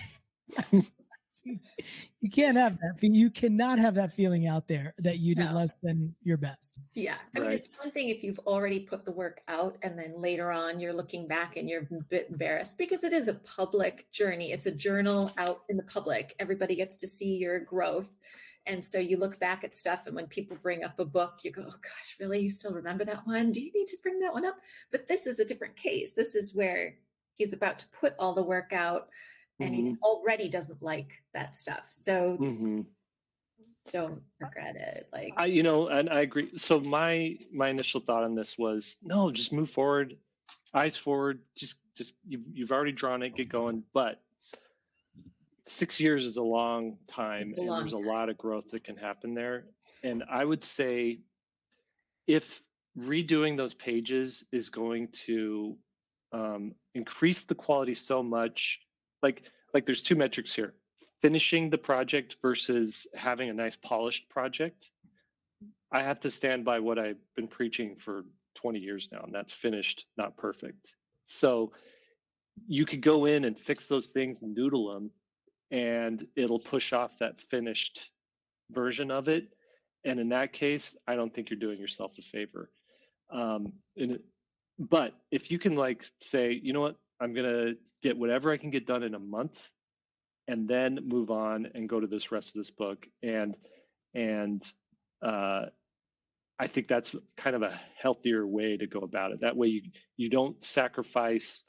you can't have that. You cannot have that feeling out there that you did less than your best. Yeah. I mean, it's one thing if you've already put the work out and then later on you're looking back and you're a bit embarrassed, because it is a public journey. It's a journal out in the public. Everybody gets to see your growth. And so you look back at stuff, and when people bring up a book, you go, oh gosh, really? You still remember that one? Do you need to bring that one up? But this is a different case. This is where he's about to put all the work out. And he already doesn't like that stuff. So don't regret it. Like, and I agree. So my initial thought on this was, no, just move forward, eyes forward. Just you've already drawn it, get going. But 6 years is a long time, and there's a lot of growth that can happen there. And I would say, if redoing those pages is going to increase the quality so much, like there's 2 metrics here: finishing the project versus having a nice polished project. I have to stand by what I've been preaching for 20 years now, and that's finished, not perfect. So you could go in and fix those things and noodle them, and it'll push off that finished version of it. And in that case, I don't think you're doing yourself a favor. But if you can say, you know what, I'm going to get whatever I can get done in a month and then move on and go to this rest of this book. And I think that's kind of a healthier way to go about it. That way you don't sacrifice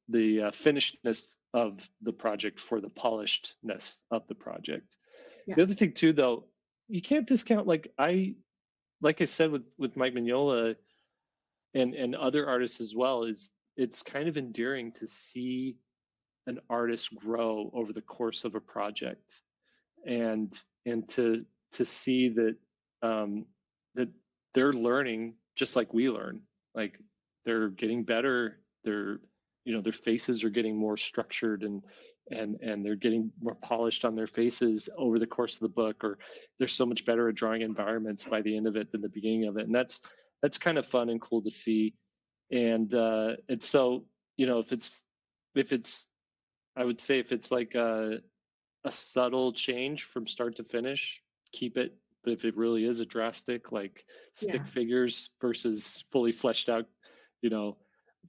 the finishedness of the project for the polishedness of the project. Yeah. The other thing too, though, you can't discount, like I said with Mike Mignola and other artists as well, is it's kind of endearing to see an artist grow over the course of a project, and to see that that they're learning just like we learn. Like, they're getting better. Their faces are getting more structured, and they're getting more polished on their faces over the course of the book, or they're so much better at drawing environments by the end of it than the beginning of it. And that's that's kind of fun and cool to see. And so, you know, if it's, I would say if it's like a subtle change from start to finish, keep it. But if it really is a drastic, like stick figures versus fully fleshed out, you know,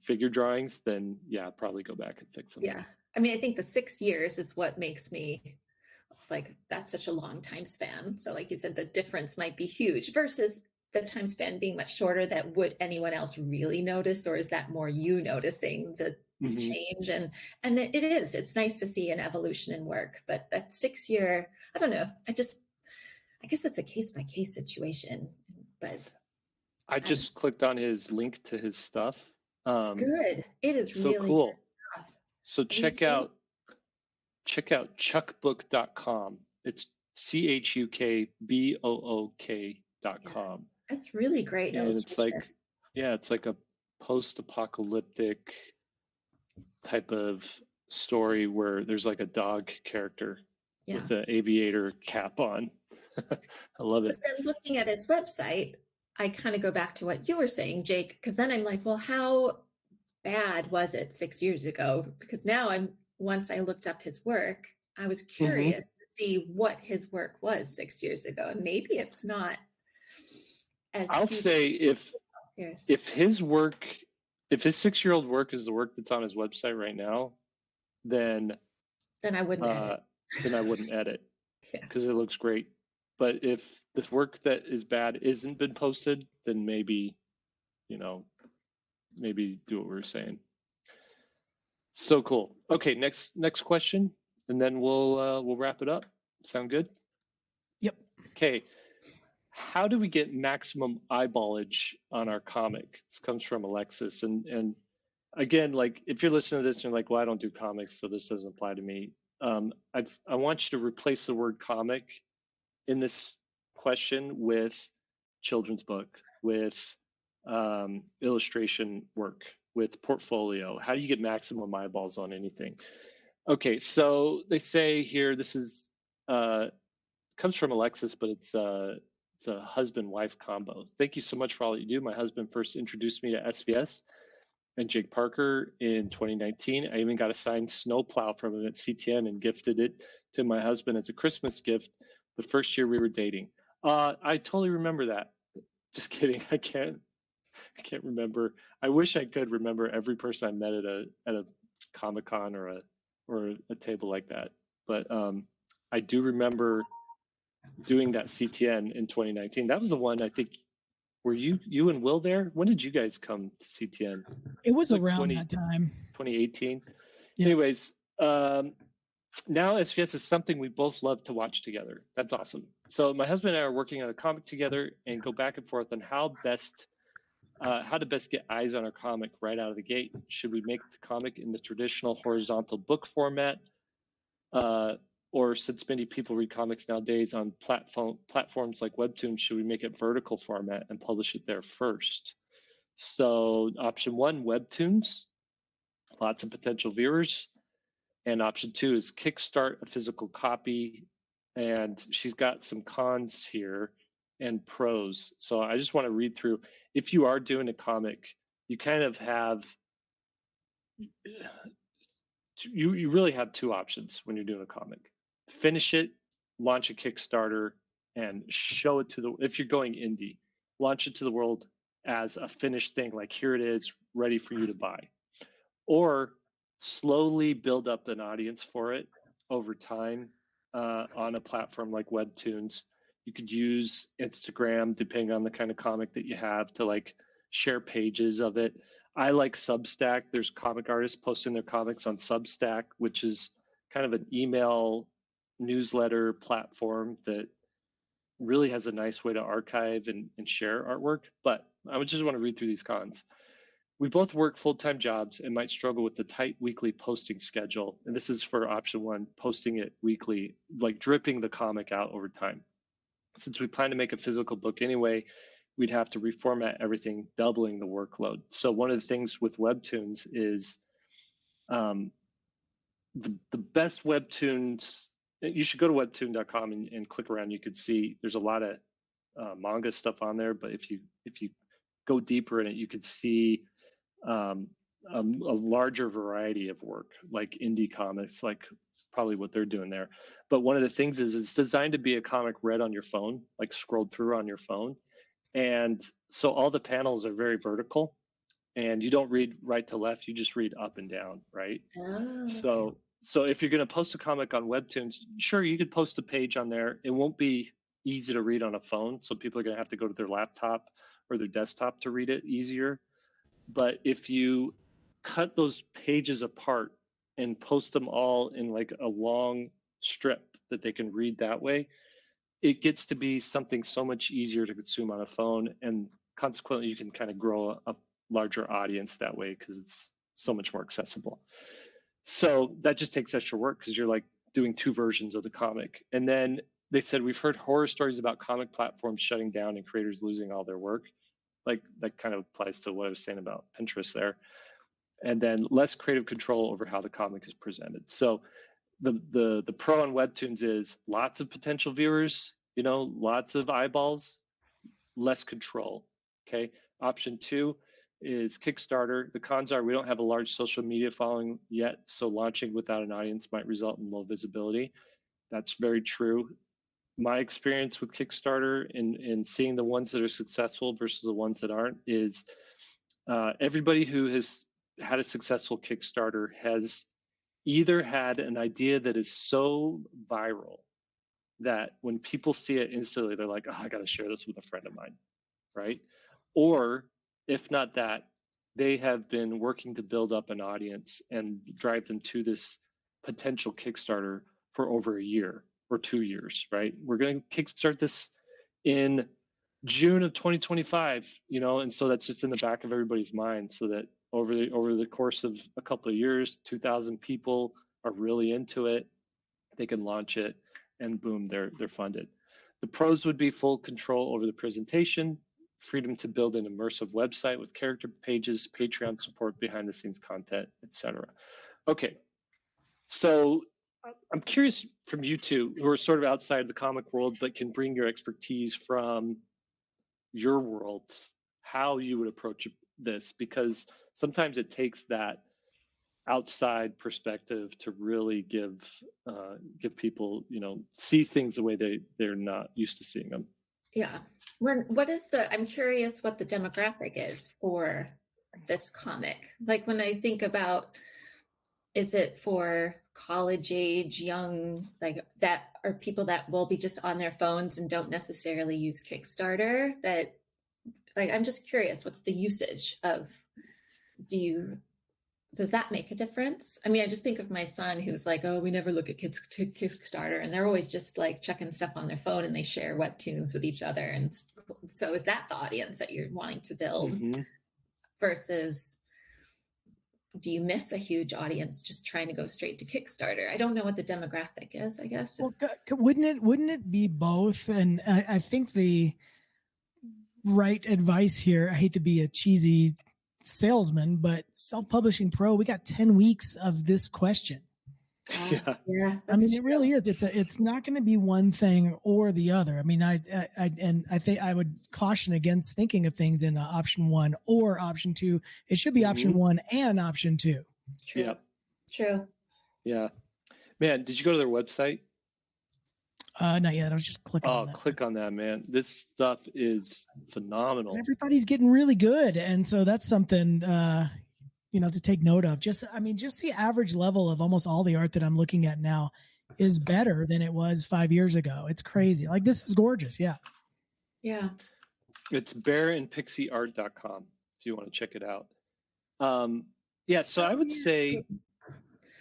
figure drawings, then yeah, probably go back and fix them. Yeah. I mean, I think the 6 years is what makes me like, that's such a long time span. So like you said, the difference might be huge versus the time span being much shorter. That would anyone else really notice, or is that more you noticing the change? And it is, it's nice to see an evolution in work, but that 6 year, I don't know. I guess it's a case by case situation, but I just clicked on his link to his stuff. It's good. It is so really cool. good stuff. So check out chuckbook.com. It's CHUKBOOK.com. That's really great. And it's like, yeah, it's like a post-apocalyptic type of story where there's like a dog character with an aviator cap on. I love it. But then looking at his website, I kind of go back to what you were saying, Jake, because then I'm like, well, how bad was it 6 years ago? Because now once I looked up his work, I was curious to see what his work was 6 years ago. And maybe it's not as I'll say if his work, if his 6-year-old work is the work that's on his website right now, then I wouldn't edit. Then I wouldn't edit because it looks great. But if this work that is bad isn't been posted, then maybe, you know, maybe do what we were saying. So cool. Okay, next question, and then we'll wrap it up. Sound good? Yep. Okay. How do we get maximum eyeballage on our comic? This comes from Alexis, and again, like if you're listening to this and you're like, well, I don't do comics, so this doesn't apply to me. I want you to replace the word comic in this question with children's book, with illustration work, with portfolio. How do you get maximum eyeballs on anything? Okay, so they say here, this is comes from Alexis, but it's a husband-wife combo. Thank you so much for all that you do. My husband first introduced me to SVS and Jake Parker in 2019. I even got a signed snowplow from him at CTN and gifted it to my husband as a Christmas gift the first year we were dating. I totally remember that. Just kidding. I can't remember. I wish I could remember every person I met at a Comic-Con or a table like that. But I do remember doing that CTN in 2019. That was the one, I think. Were you and Will there? When did you guys come to CTN? It was like around that time. 2018. Yeah. Anyways, now SVS is something we both love to watch together. That's awesome. So my husband and I are working on a comic together and go back and forth on how to best get eyes on our comic right out of the gate. Should we make the comic in the traditional horizontal book format? Or since many people read comics nowadays on platforms like Webtoons, should we make it vertical format and publish it there first? So option 1, Webtoons, lots of potential viewers. And option 2 is kickstart a physical copy. And she's got some cons here and pros. So I just want to read through. If you are doing a comic, you kind of have, you really have 2 options when you're doing a comic. Finish it, launch a Kickstarter, and show it to if you're going indie, launch it to the world as a finished thing, like here it is, ready for you to buy. Or slowly build up an audience for it over time on a platform like Webtoons. You could use Instagram, depending on the kind of comic that you have, to like share pages of it. I like Substack. There's comic artists posting their comics on Substack, which is kind of an email newsletter platform that really has a nice way to archive and share artwork. But I would just want to read through these cons. We both work full-time jobs and might struggle with the tight weekly posting schedule. And this is for option 1, posting it weekly, like dripping the comic out over time. Since we plan to make a physical book anyway, we'd have to reformat everything, doubling the workload. So one of the things with Webtoons is the best Webtoons, you should go to webtoon.com and click around. You could see there's a lot of manga stuff on there, but if you go deeper in it, you could see a larger variety of work, like indie comics, like probably what they're doing there. But one of the things is it's designed to be a comic read on your phone, like scrolled through on your phone. And so all the panels are very vertical, and you don't read right to left, you just read up and down, right? Oh, okay. So if you're going to post a comic on Webtoons, sure, you could post a page on there. It won't be easy to read on a phone, so people are going to have to go to their laptop or their desktop to read it easier. But if you cut those pages apart and post them all in like a long strip that they can read that way, it gets to be something so much easier to consume on a phone, and consequently you can kind of grow a larger audience that way because it's so much more accessible. So that just takes extra work because you're like doing two versions of the comic. And then they said, we've heard horror stories about comic platforms shutting down and creators losing all their work. Like that kind of applies to what I was saying about Pinterest there. And then less creative control over how the comic is presented. So the pro on Webtoons is lots of potential viewers, you know, lots of eyeballs, less control. Okay. Option 2 is Kickstarter. The cons are we don't have a large social media following yet, so launching without an audience might result in low visibility. That's very true. My experience with Kickstarter and seeing the ones that are successful versus the ones that aren't is everybody who has had a successful Kickstarter has either had an idea that is so viral that when people see it instantly, they're like, oh, I got to share this with a friend of mine, right? Or if not that, they have been working to build up an audience and drive them to this potential Kickstarter for over a year or 2 years, right? We're going to kickstart this in June of 2025, you know, and so that's just in the back of everybody's mind, so that over the course of a couple of years, 2,000 people are really into it. They can launch it, and boom, they're funded. The pros would be full control over the presentation, freedom to build an immersive website with character pages, Patreon support, behind the scenes content, etc. Okay, so I'm curious from you two, who are sort of outside the comic world but can bring your expertise from your worlds, how you would approach this, because sometimes it takes that outside perspective to really give people, you know, see things the way they're not used to seeing them. Yeah. I'm curious what the demographic is for this comic. Like when I think about, is it for college age, young, like that are people that will be just on their phones and don't necessarily use Kickstarter? That, like, I'm just curious, what's the usage of, does that make a difference? I mean, I just think of my son who's like, oh, we never look at kids to Kickstarter, and they're always just like checking stuff on their phone, and they share Webtoons with each other. And so is that the audience that you're wanting to build? Mm-hmm. Versus, do you miss a huge audience just trying to go straight to Kickstarter? I don't know what the demographic is, I guess. Well, wouldn't it be both? And I think the right advice here, I hate to be a cheesy salesman, but Self-Publishing Pro, we got 10 weeks of this question. Yeah. I mean, it really is. It's not going to be one thing or the other. I mean, I think I would caution against thinking of things in option 1 or option 2. It should be option 1 and option 2. True. Yeah. True. Yeah. Man, did you go to their website? Not yet. I was just clicking on that. Click on that, man. This stuff is phenomenal. And everybody's getting really good. And so that's something, to take note of. Just the average level of almost all the art that I'm looking at now is better than it was 5 years ago. It's crazy. Like, this is gorgeous. Yeah. Yeah. It's bearandpixieart.com if you want to check it out. So I would say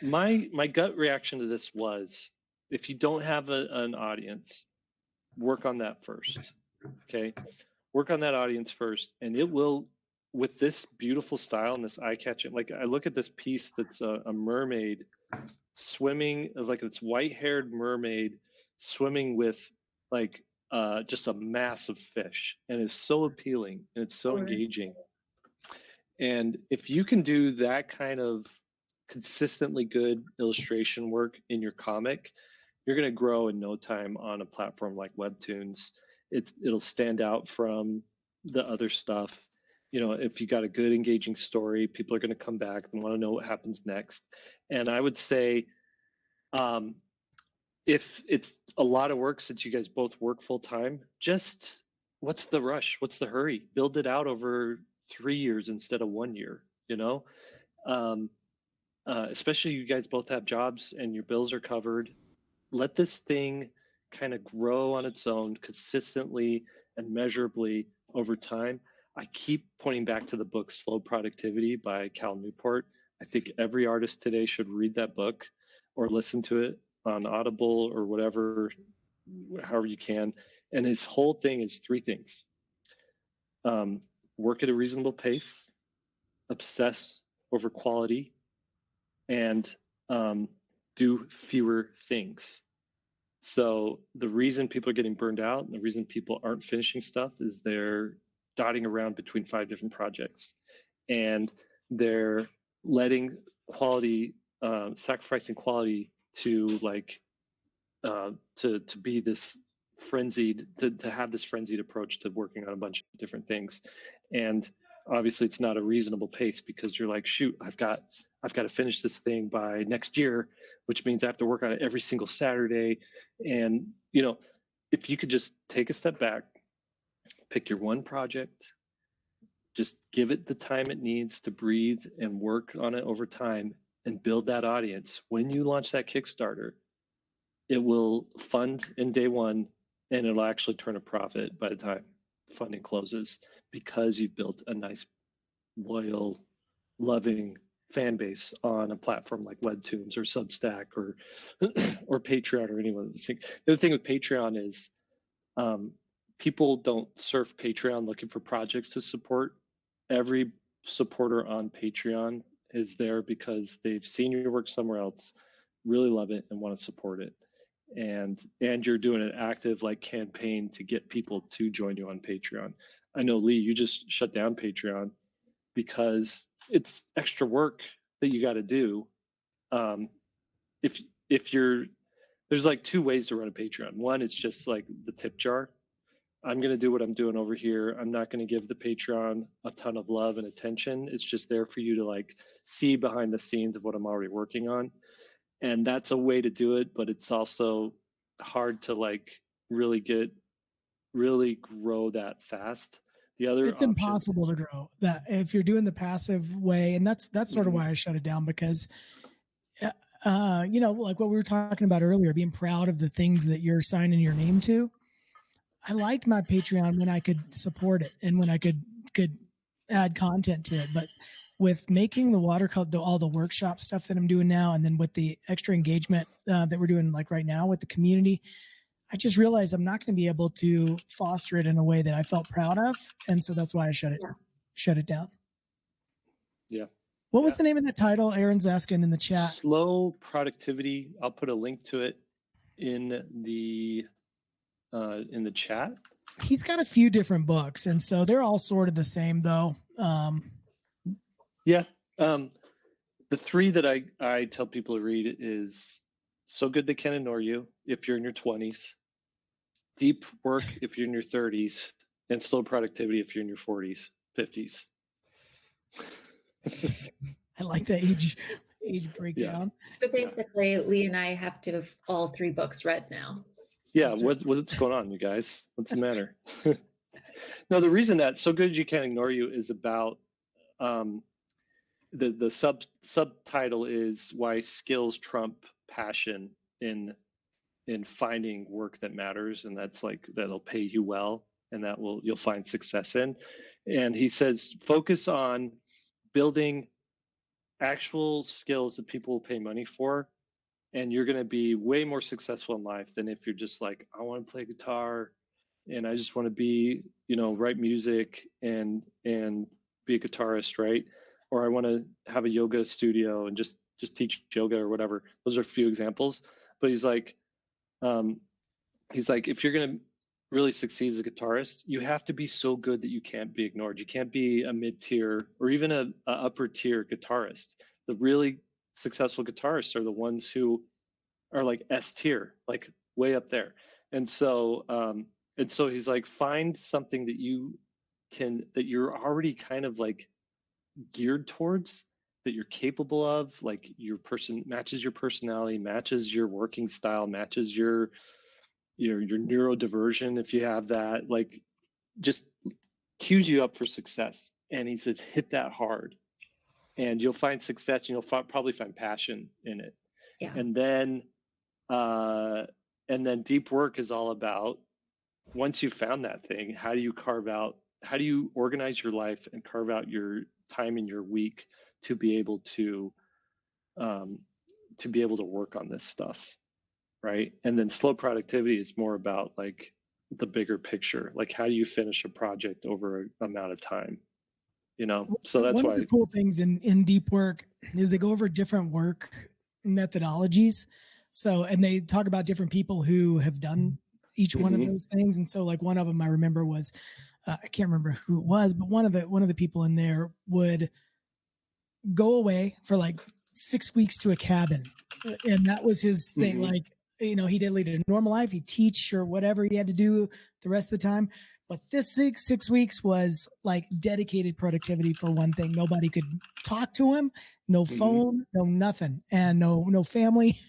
my gut reaction to this was, if you don't have an audience, work on that first. Okay. Work on that audience first, and it will, with this beautiful style and this eye-catching, like I look at this piece that's a mermaid swimming, like it's white-haired mermaid swimming with like just a massive fish, and it's so appealing and it's so engaging. And if you can do that kind of consistently good illustration work in your comic, you're going to grow in no time on a platform like Webtoons. It'll stand out from the other stuff. if you got a good engaging story, people are going to come back and want to know what happens next. And I would say, if it's a lot of work, since you guys both work full time, just what's the rush? What's the hurry? Build it out over 3 years instead of 1 year, especially you guys both have jobs and your bills are covered. Let this thing kind of grow on its own consistently and measurably over time. I keep pointing back to the book Slow Productivity by Cal Newport. I think every artist today should read that book or listen to it on Audible or whatever, however you can. And his whole thing is 3 things. Work at a reasonable pace, obsess over quality, and do fewer things. So the reason people are getting burned out and the reason people aren't finishing stuff is they're dotting around between 5 different projects, and they're letting quality, sacrificing quality to to be this frenzied, to have this frenzied approach to working on a bunch of different things. And obviously it's not a reasonable pace, because you're like, shoot, I've got to finish this thing by next year, which means I have to work on it every single Saturday. And if you could just take a step back, pick your one project, just give it the time it needs to breathe and work on it over time and build that audience. When you launch that Kickstarter, it will fund in day one, and it'll actually turn a profit by the time funding closes, because you've built a nice, loyal, loving fan base on a platform like Webtoons or Substack or or Patreon or any one of those things. The other thing with Patreon is people don't surf Patreon looking for projects to support. Every supporter on Patreon is there because they've seen your work somewhere else, really love it, and want to support it. And you're doing an active campaign to get people to join you on Patreon. I know, Lee, you just shut down Patreon because it's extra work that you got to do. If you're, there's 2 ways to run a Patreon. One, it's just the tip jar. I'm going to do what I'm doing over here. I'm not going to give the Patreon a ton of love and attention. It's just there for you to see behind the scenes of what I'm already working on. And that's a way to do it, but it's also hard to really grow that fast. The other it's option, impossible to grow that if you're doing the passive way. And that's sort of why I shut it down, because like what we were talking about earlier, being proud of the things that you're signing your name to. I liked my Patreon when I could support it and when I could add content to it. But with making the watercolor, all the workshop stuff that I'm doing now, and then with the extra engagement that we're doing right now with the community, I just realized I'm not going to be able to foster it in a way that I felt proud of. And so that's why I shut it down. Yeah. What was the name of that title? Aaron's asking in the chat. Slow Productivity. I'll put a link to it in the chat. He's got a few different books, and so they're all sort of the same, though. The 3 that I tell people to read is So Good They Can't Ignore You if you're in your 20s, Deep Work if you're in your 30s, and Slow Productivity if you're in your 40s, 50s. I like that age breakdown. So basically, Lee and I have to have all 3 books read now. Yeah, what's going on, you guys? What's the matter? No, the reason that So Good You Can't Ignore You is about the subtitle is Why Skills Trump Passion in finding work that matters, and that's that'll pay you well, and that you'll find success in. And he says focus on building actual skills that people will pay money for, and you're going to be way more successful in life than if you're just I want to play guitar and I just want to be, write music and be a guitarist, right? Or I want to have a yoga studio and just teach yoga or whatever. Those are a few examples. But he's like, if you're going to really succeed as a guitarist, you have to be so good that you can't be ignored. You can't be a mid-tier or even a upper-tier guitarist. The really successful guitarists are the ones who are S tier, way up there. And so he's find something that you that you're already kind of like geared towards, that you're capable of, like your person matches your personality, matches your working style, matches your neurodiversion, if you have that, like just cues you up for success. And he says, hit that hard and you'll find success, and you'll probably find passion in it. Yeah. And then deep work is all about, once you've found that thing, how do you organize your life and carve out your time in your week to be able to work on this stuff, right? And then slow productivity is more about like the bigger picture, like how do you finish a project over an amount of time, so that's one why of the cool things in deep work is they go over different work methodologies. So, and they talk about different people who have done each one of those things. And so like one of them I remember was, I can't remember who it was, but one of the people in there would go away for like 6 weeks to a cabin. And that was his thing. Like, he did lead a normal life. He'd teach or whatever he had to do the rest of the time. But this 6 weeks was like dedicated productivity for one thing. Nobody could talk to him, no phone, no nothing, and no family.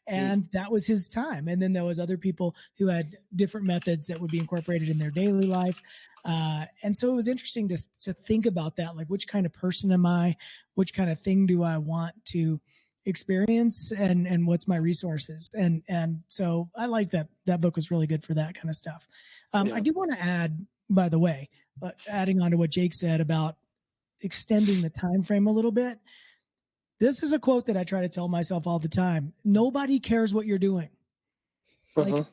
And that was his time. And then there was other people who had different methods that would be incorporated in their daily life. And so it was interesting to think about that, like which kind of person am I? Which kind of thing do I want to experience, and what's my resources? And so I like that book was really good for that kind of stuff. I do want to add, by the way, adding on to what Jake said about extending the time frame a little bit. This is a quote that I try to tell myself all the time. Nobody cares what you're doing. Like,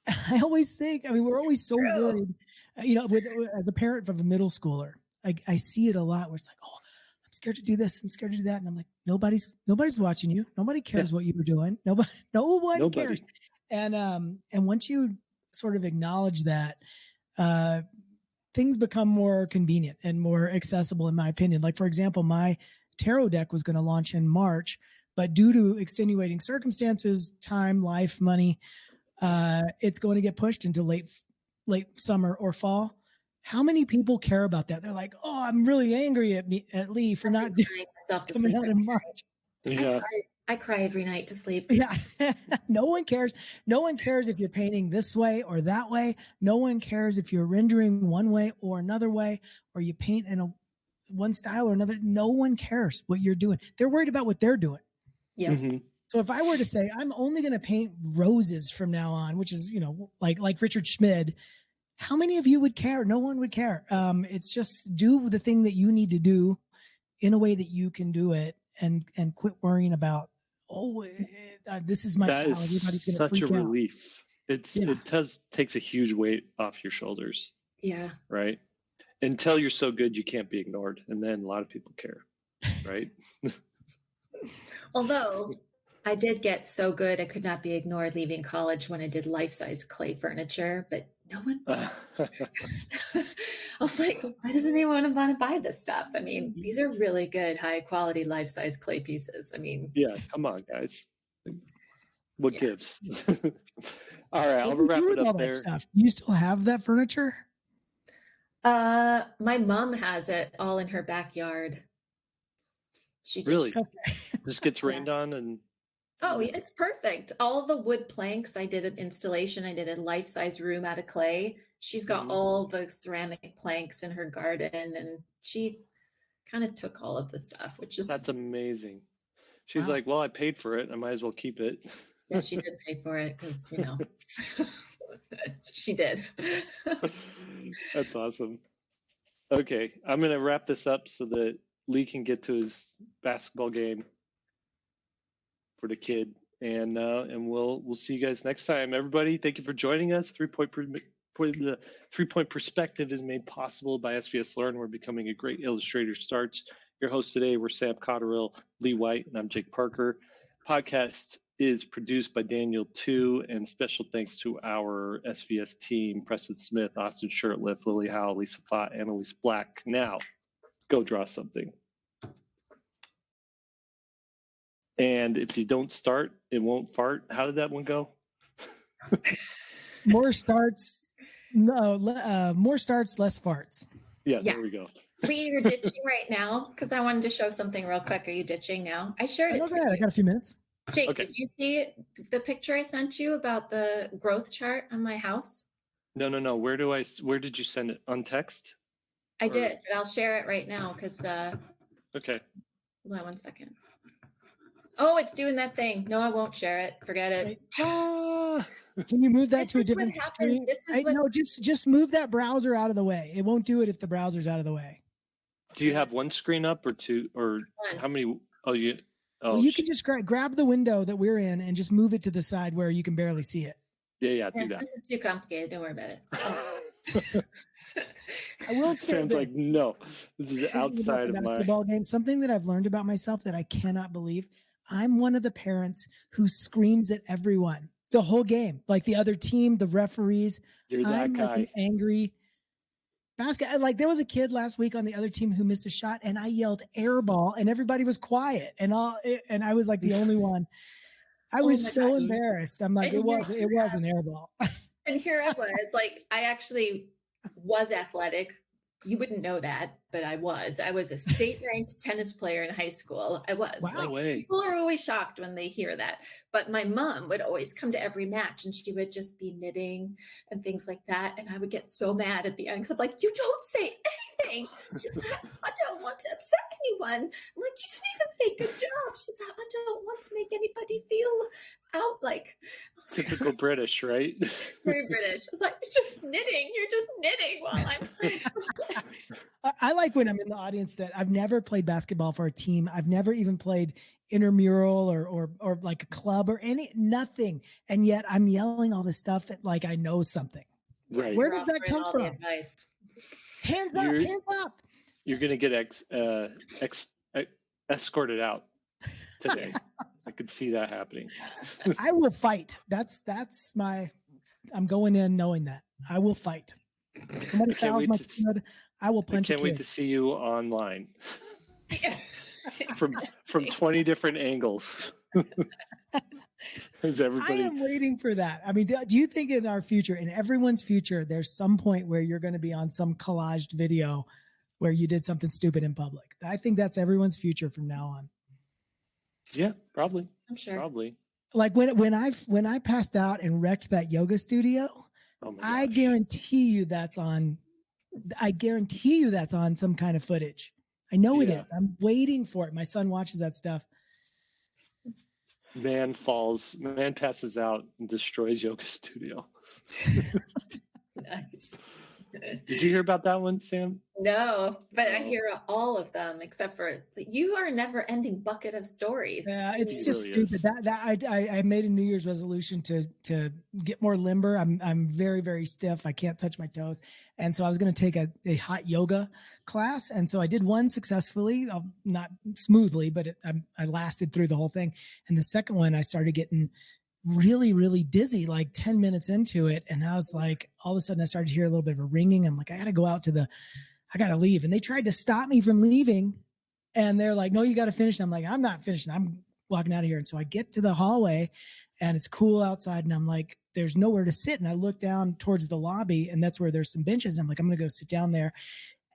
I always think, we're always so worried, as a parent of a middle schooler, I see it a lot where it's like, oh, I'm scared to do this, I'm scared to do that. And I'm like, nobody's watching you. Nobody cares what you were doing. Nobody cares. And once you sort of acknowledge that, things become more convenient and more accessible, in my opinion. Like, for example, my tarot deck was going to launch in March, but due to extenuating circumstances, time, life, money, it's going to get pushed into late summer or fall. How many people care about that? They're like, oh, I'm really angry at Lee for not coming out in March. Yeah. I cry every night to sleep. Yeah. No one cares. No one cares if you're painting this way or that way. No one cares if you're rendering one way or another way, or you paint in one style or another. No one cares what you're doing. They're worried about what they're doing. Yeah. So if I were to say, I'm only going to paint roses from now on, which is, like Richard Schmid, how many of you would care? No one would care. It's just do the thing that you need to do in a way that you can do it, and quit worrying about, this is my style. Everybody's going to freak out. Such a relief. It takes a huge weight off your shoulders. Yeah. Right. Until you're so good you can't be ignored, and then a lot of people care. Right. Although I did get so good I could not be ignored leaving college when I did life-size clay furniture, but no one I was like, why doesn't anyone want to buy this stuff? These are really good, high quality life-size clay pieces. Yeah, come on, guys. What gives? All right, I'll wrap it up there. Stuff. Do you still have that furniture? My mom has it all in her backyard. She just just gets rained on and. Oh, it's perfect. All the wood planks, I did an installation. I did a life-size room out of clay. She's got all the ceramic planks in her garden, and she kind of took all of the stuff, which is... That's amazing. She's like, well, I paid for it. I might as well keep it. Yeah, she did pay for it because, she did. That's awesome. Okay, I'm going to wrap this up so that Lee can get to his basketball game for the kid, and we'll see you guys next time. Everybody, thank you for joining us. 3-point perspective is made possible by SVSLEARN, where becoming a great illustrator starts. Your hosts today were Sam Cotterill, Lee White, and I'm Jake Parker. Podcast is produced by Daniel Tu, and special thanks to our SVS team: Preston Smith, Austin Shirtliff, Lily Howell, Lisa Fott, Annalise Black. Now go draw something. And if you don't start, it won't fart. How did that one go? More starts, less farts. Yeah, there we go. Lee, you're ditching right now because I wanted to show something real quick. Are you ditching now? I shared it. Go ahead. I got a few minutes. Jake, did you see the picture I sent you about the growth chart on my house? No. Where did you send it? On text? I did, but I'll share it right now because okay. Hold on 1 second. Oh, it's doing that thing. No, I won't share it. Forget it. Can you move that to a different screen? No, just move that browser out of the way. It won't do it if the browser's out of the way. Do you have one screen up or two or how many? Oh, you can just grab the window that we're in and just move it to the side where you can barely see it. Yeah, do that. This is too complicated. Don't worry about it. I will say Sounds like no. This is outside of my basketball game. Something that I've learned about myself that I cannot believe. I'm one of the parents who screams at everyone the whole game, like the other team, the referees. You're that guy. Like an angry basket. Like there was a kid last week on the other team who missed a shot, and I yelled "air ball," and everybody was quiet, and I was like the only one. I was so embarrassed. I'm like, it was an air ball. And here I was, like, I actually was athletic. You wouldn't know that, but I was. I was a state-ranked tennis player in high school. I was. Wow. People are always shocked when they hear that. But my mom would always come to every match, and she would just be knitting and things like that. And I would get so mad at the end because I'm like, you don't say anything. She's like, I don't want to upset anyone. I'm like, you didn't even say good job. She's like, I don't want to make anybody feel out like typical British, right? Very British. It's like, it's just knitting. You're just knitting while I'm I like when I'm in the audience that I've never played basketball for a team. I've never even played intramural or like a club or nothing. And yet I'm yelling all this stuff that like I know something. Right. Where did that come from? Hands up. You're going to get escorted out today. I could see that happening. I will fight. That's I'm going in knowing that I will fight. Somebody fouls my kid, I will punch. I can't wait to see you online from 20 different angles. Is everybody? I am waiting for that. I mean, do you think in our future, in everyone's future, there's some point where you're going to be on some collaged video where you did something stupid in public? I think that's everyone's future from now on. Yeah, probably. I'm sure. Probably. Like when I passed out and wrecked that yoga studio, I guarantee you that's on some kind of footage. I know it is. I'm waiting for it. My son watches that stuff. Man passes out and destroys yoga studio. Nice. Did you hear about that one, Sam? No, but I hear all of them except for you are a never-ending bucket of stories. Yeah, it's just really stupid. I made a New Year's resolution to get more limber. I'm very, very stiff. I can't touch my toes, and so I was going to take a hot yoga class, and so I did one successfully, not smoothly, but I lasted through the whole thing. And the second one, I started getting really, really dizzy, like 10 minutes into it. And I was like, all of a sudden I started to hear a little bit of a ringing. I'm like, I got to go out I got to leave. And they tried to stop me from leaving. And they're like, no, you got to finish. And I'm like, I'm not finishing. I'm walking out of here. And so I get to the hallway and it's cool outside. And I'm like, there's nowhere to sit. And I look down towards the lobby and that's where there's some benches. And I'm like, I'm going to go sit down there.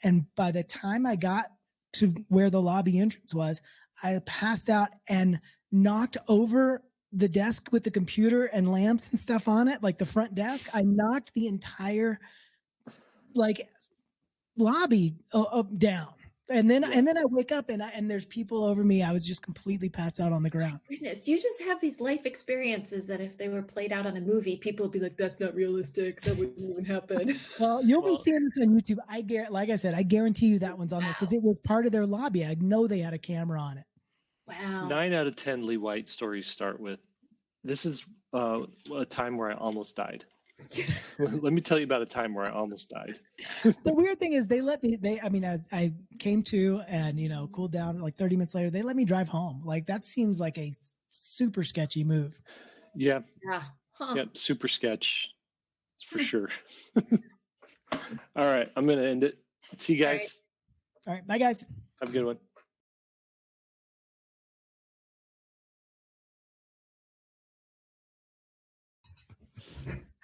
And by the time I got to where the lobby entrance was, I passed out and knocked over the desk with the computer and lamps and stuff on it, like the front desk. I knocked the entire like lobby down. And then I wake up and there's people over me. I was just completely passed out on the ground. Goodness, you just have these life experiences that if they were played out on a movie, people would be like, that's not realistic. That wouldn't even happen. Well, you'll be seeing this on YouTube. Like I said, I guarantee you that one's on there because it was part of their lobby. I know they had a camera on it. Wow. 9 out of 10 Lee White stories start with, this is a time where I almost died. Let me tell you about a time where I almost died. The weird thing is I came to and, cooled down like 30 minutes later, they let me drive home. Like that seems like a super sketchy move. Yeah. Yeah. Huh. Yep. Super sketch. It's for sure. All right. I'm going to end it. See you guys. All right. Bye guys. Have a good one.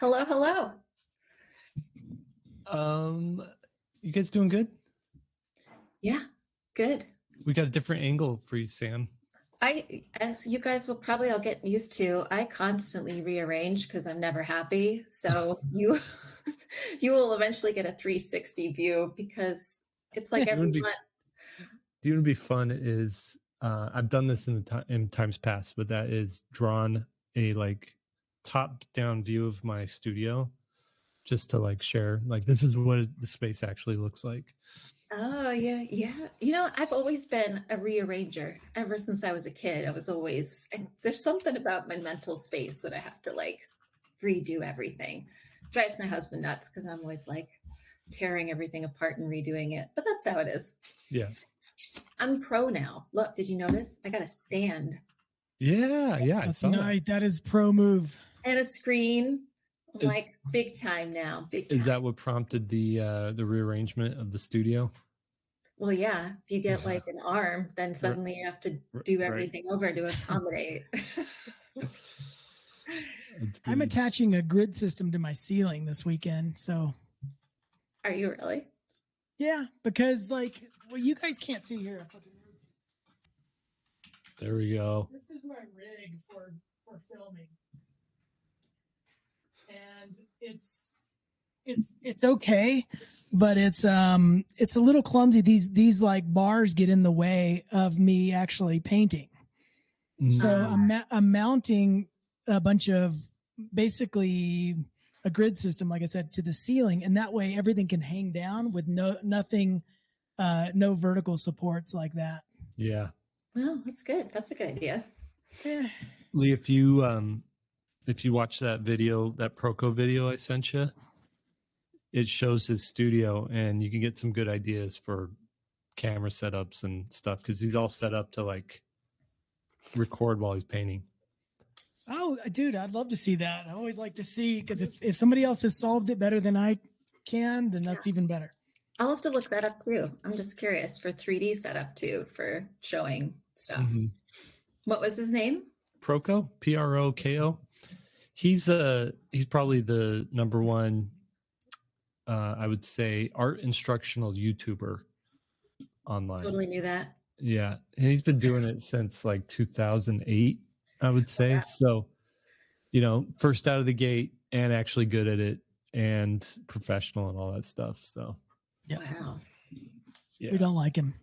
Hello. You guys doing good? Yeah, good. We got a different angle for you, Sam. As you guys will probably all get used to, I constantly rearrange because I'm never happy. So you you will eventually get a 360 view because it's like every month. You know, be fun is I've done this in times past, but that is drawn a like top down view of my studio just to like share, like, this is what the space actually looks like. Oh, yeah, yeah. You know, I've always been a rearranger ever since I was a kid. I was always, and there's something about my mental space that I have to like redo everything. Drives my husband nuts because I'm always like tearing everything apart and redoing it. But that's how it is. Yeah. I'm pro now. Look, did you notice? I got a stand. Yeah, yeah. That's nice. That is pro move. And a screen. I'm like big time now. Big time. Is that what prompted the rearrangement of the studio? Well, yeah. If you get like an arm, then suddenly you have to do everything over to accommodate. I'm attaching a grid system to my ceiling this weekend. So, are you really? Yeah, because like, well, you guys can't see here. There we go. This is my rig for filming, and it's okay, but it's a little clumsy. These like bars get in the way of me actually painting. So I'm mounting a bunch of basically a grid system, like I said, to the ceiling, and that way everything can hang down with nothing, no vertical supports like that. Yeah. Well, that's good. That's a good idea. Yeah. Lee, if you watch that video, that Proco video I sent you, it shows his studio, and you can get some good ideas for camera setups and stuff because he's all set up to like record while he's painting. Oh, dude, I'd love to see that. I always like to see, because if somebody else has solved it better than I can, then that's even better. I'll have to look that up too. I'm just curious for 3D setup too, for showing stuff. Mm-hmm. What was his name? Proco, Proko. He's probably the number one, I would say, art instructional YouTuber online. Totally knew that. Yeah, and he's been doing it since like 2008, I would say. Yeah. So, you know, first out of the gate and actually good at it and professional and all that stuff. So, yeah. Wow. Yeah. We don't like him.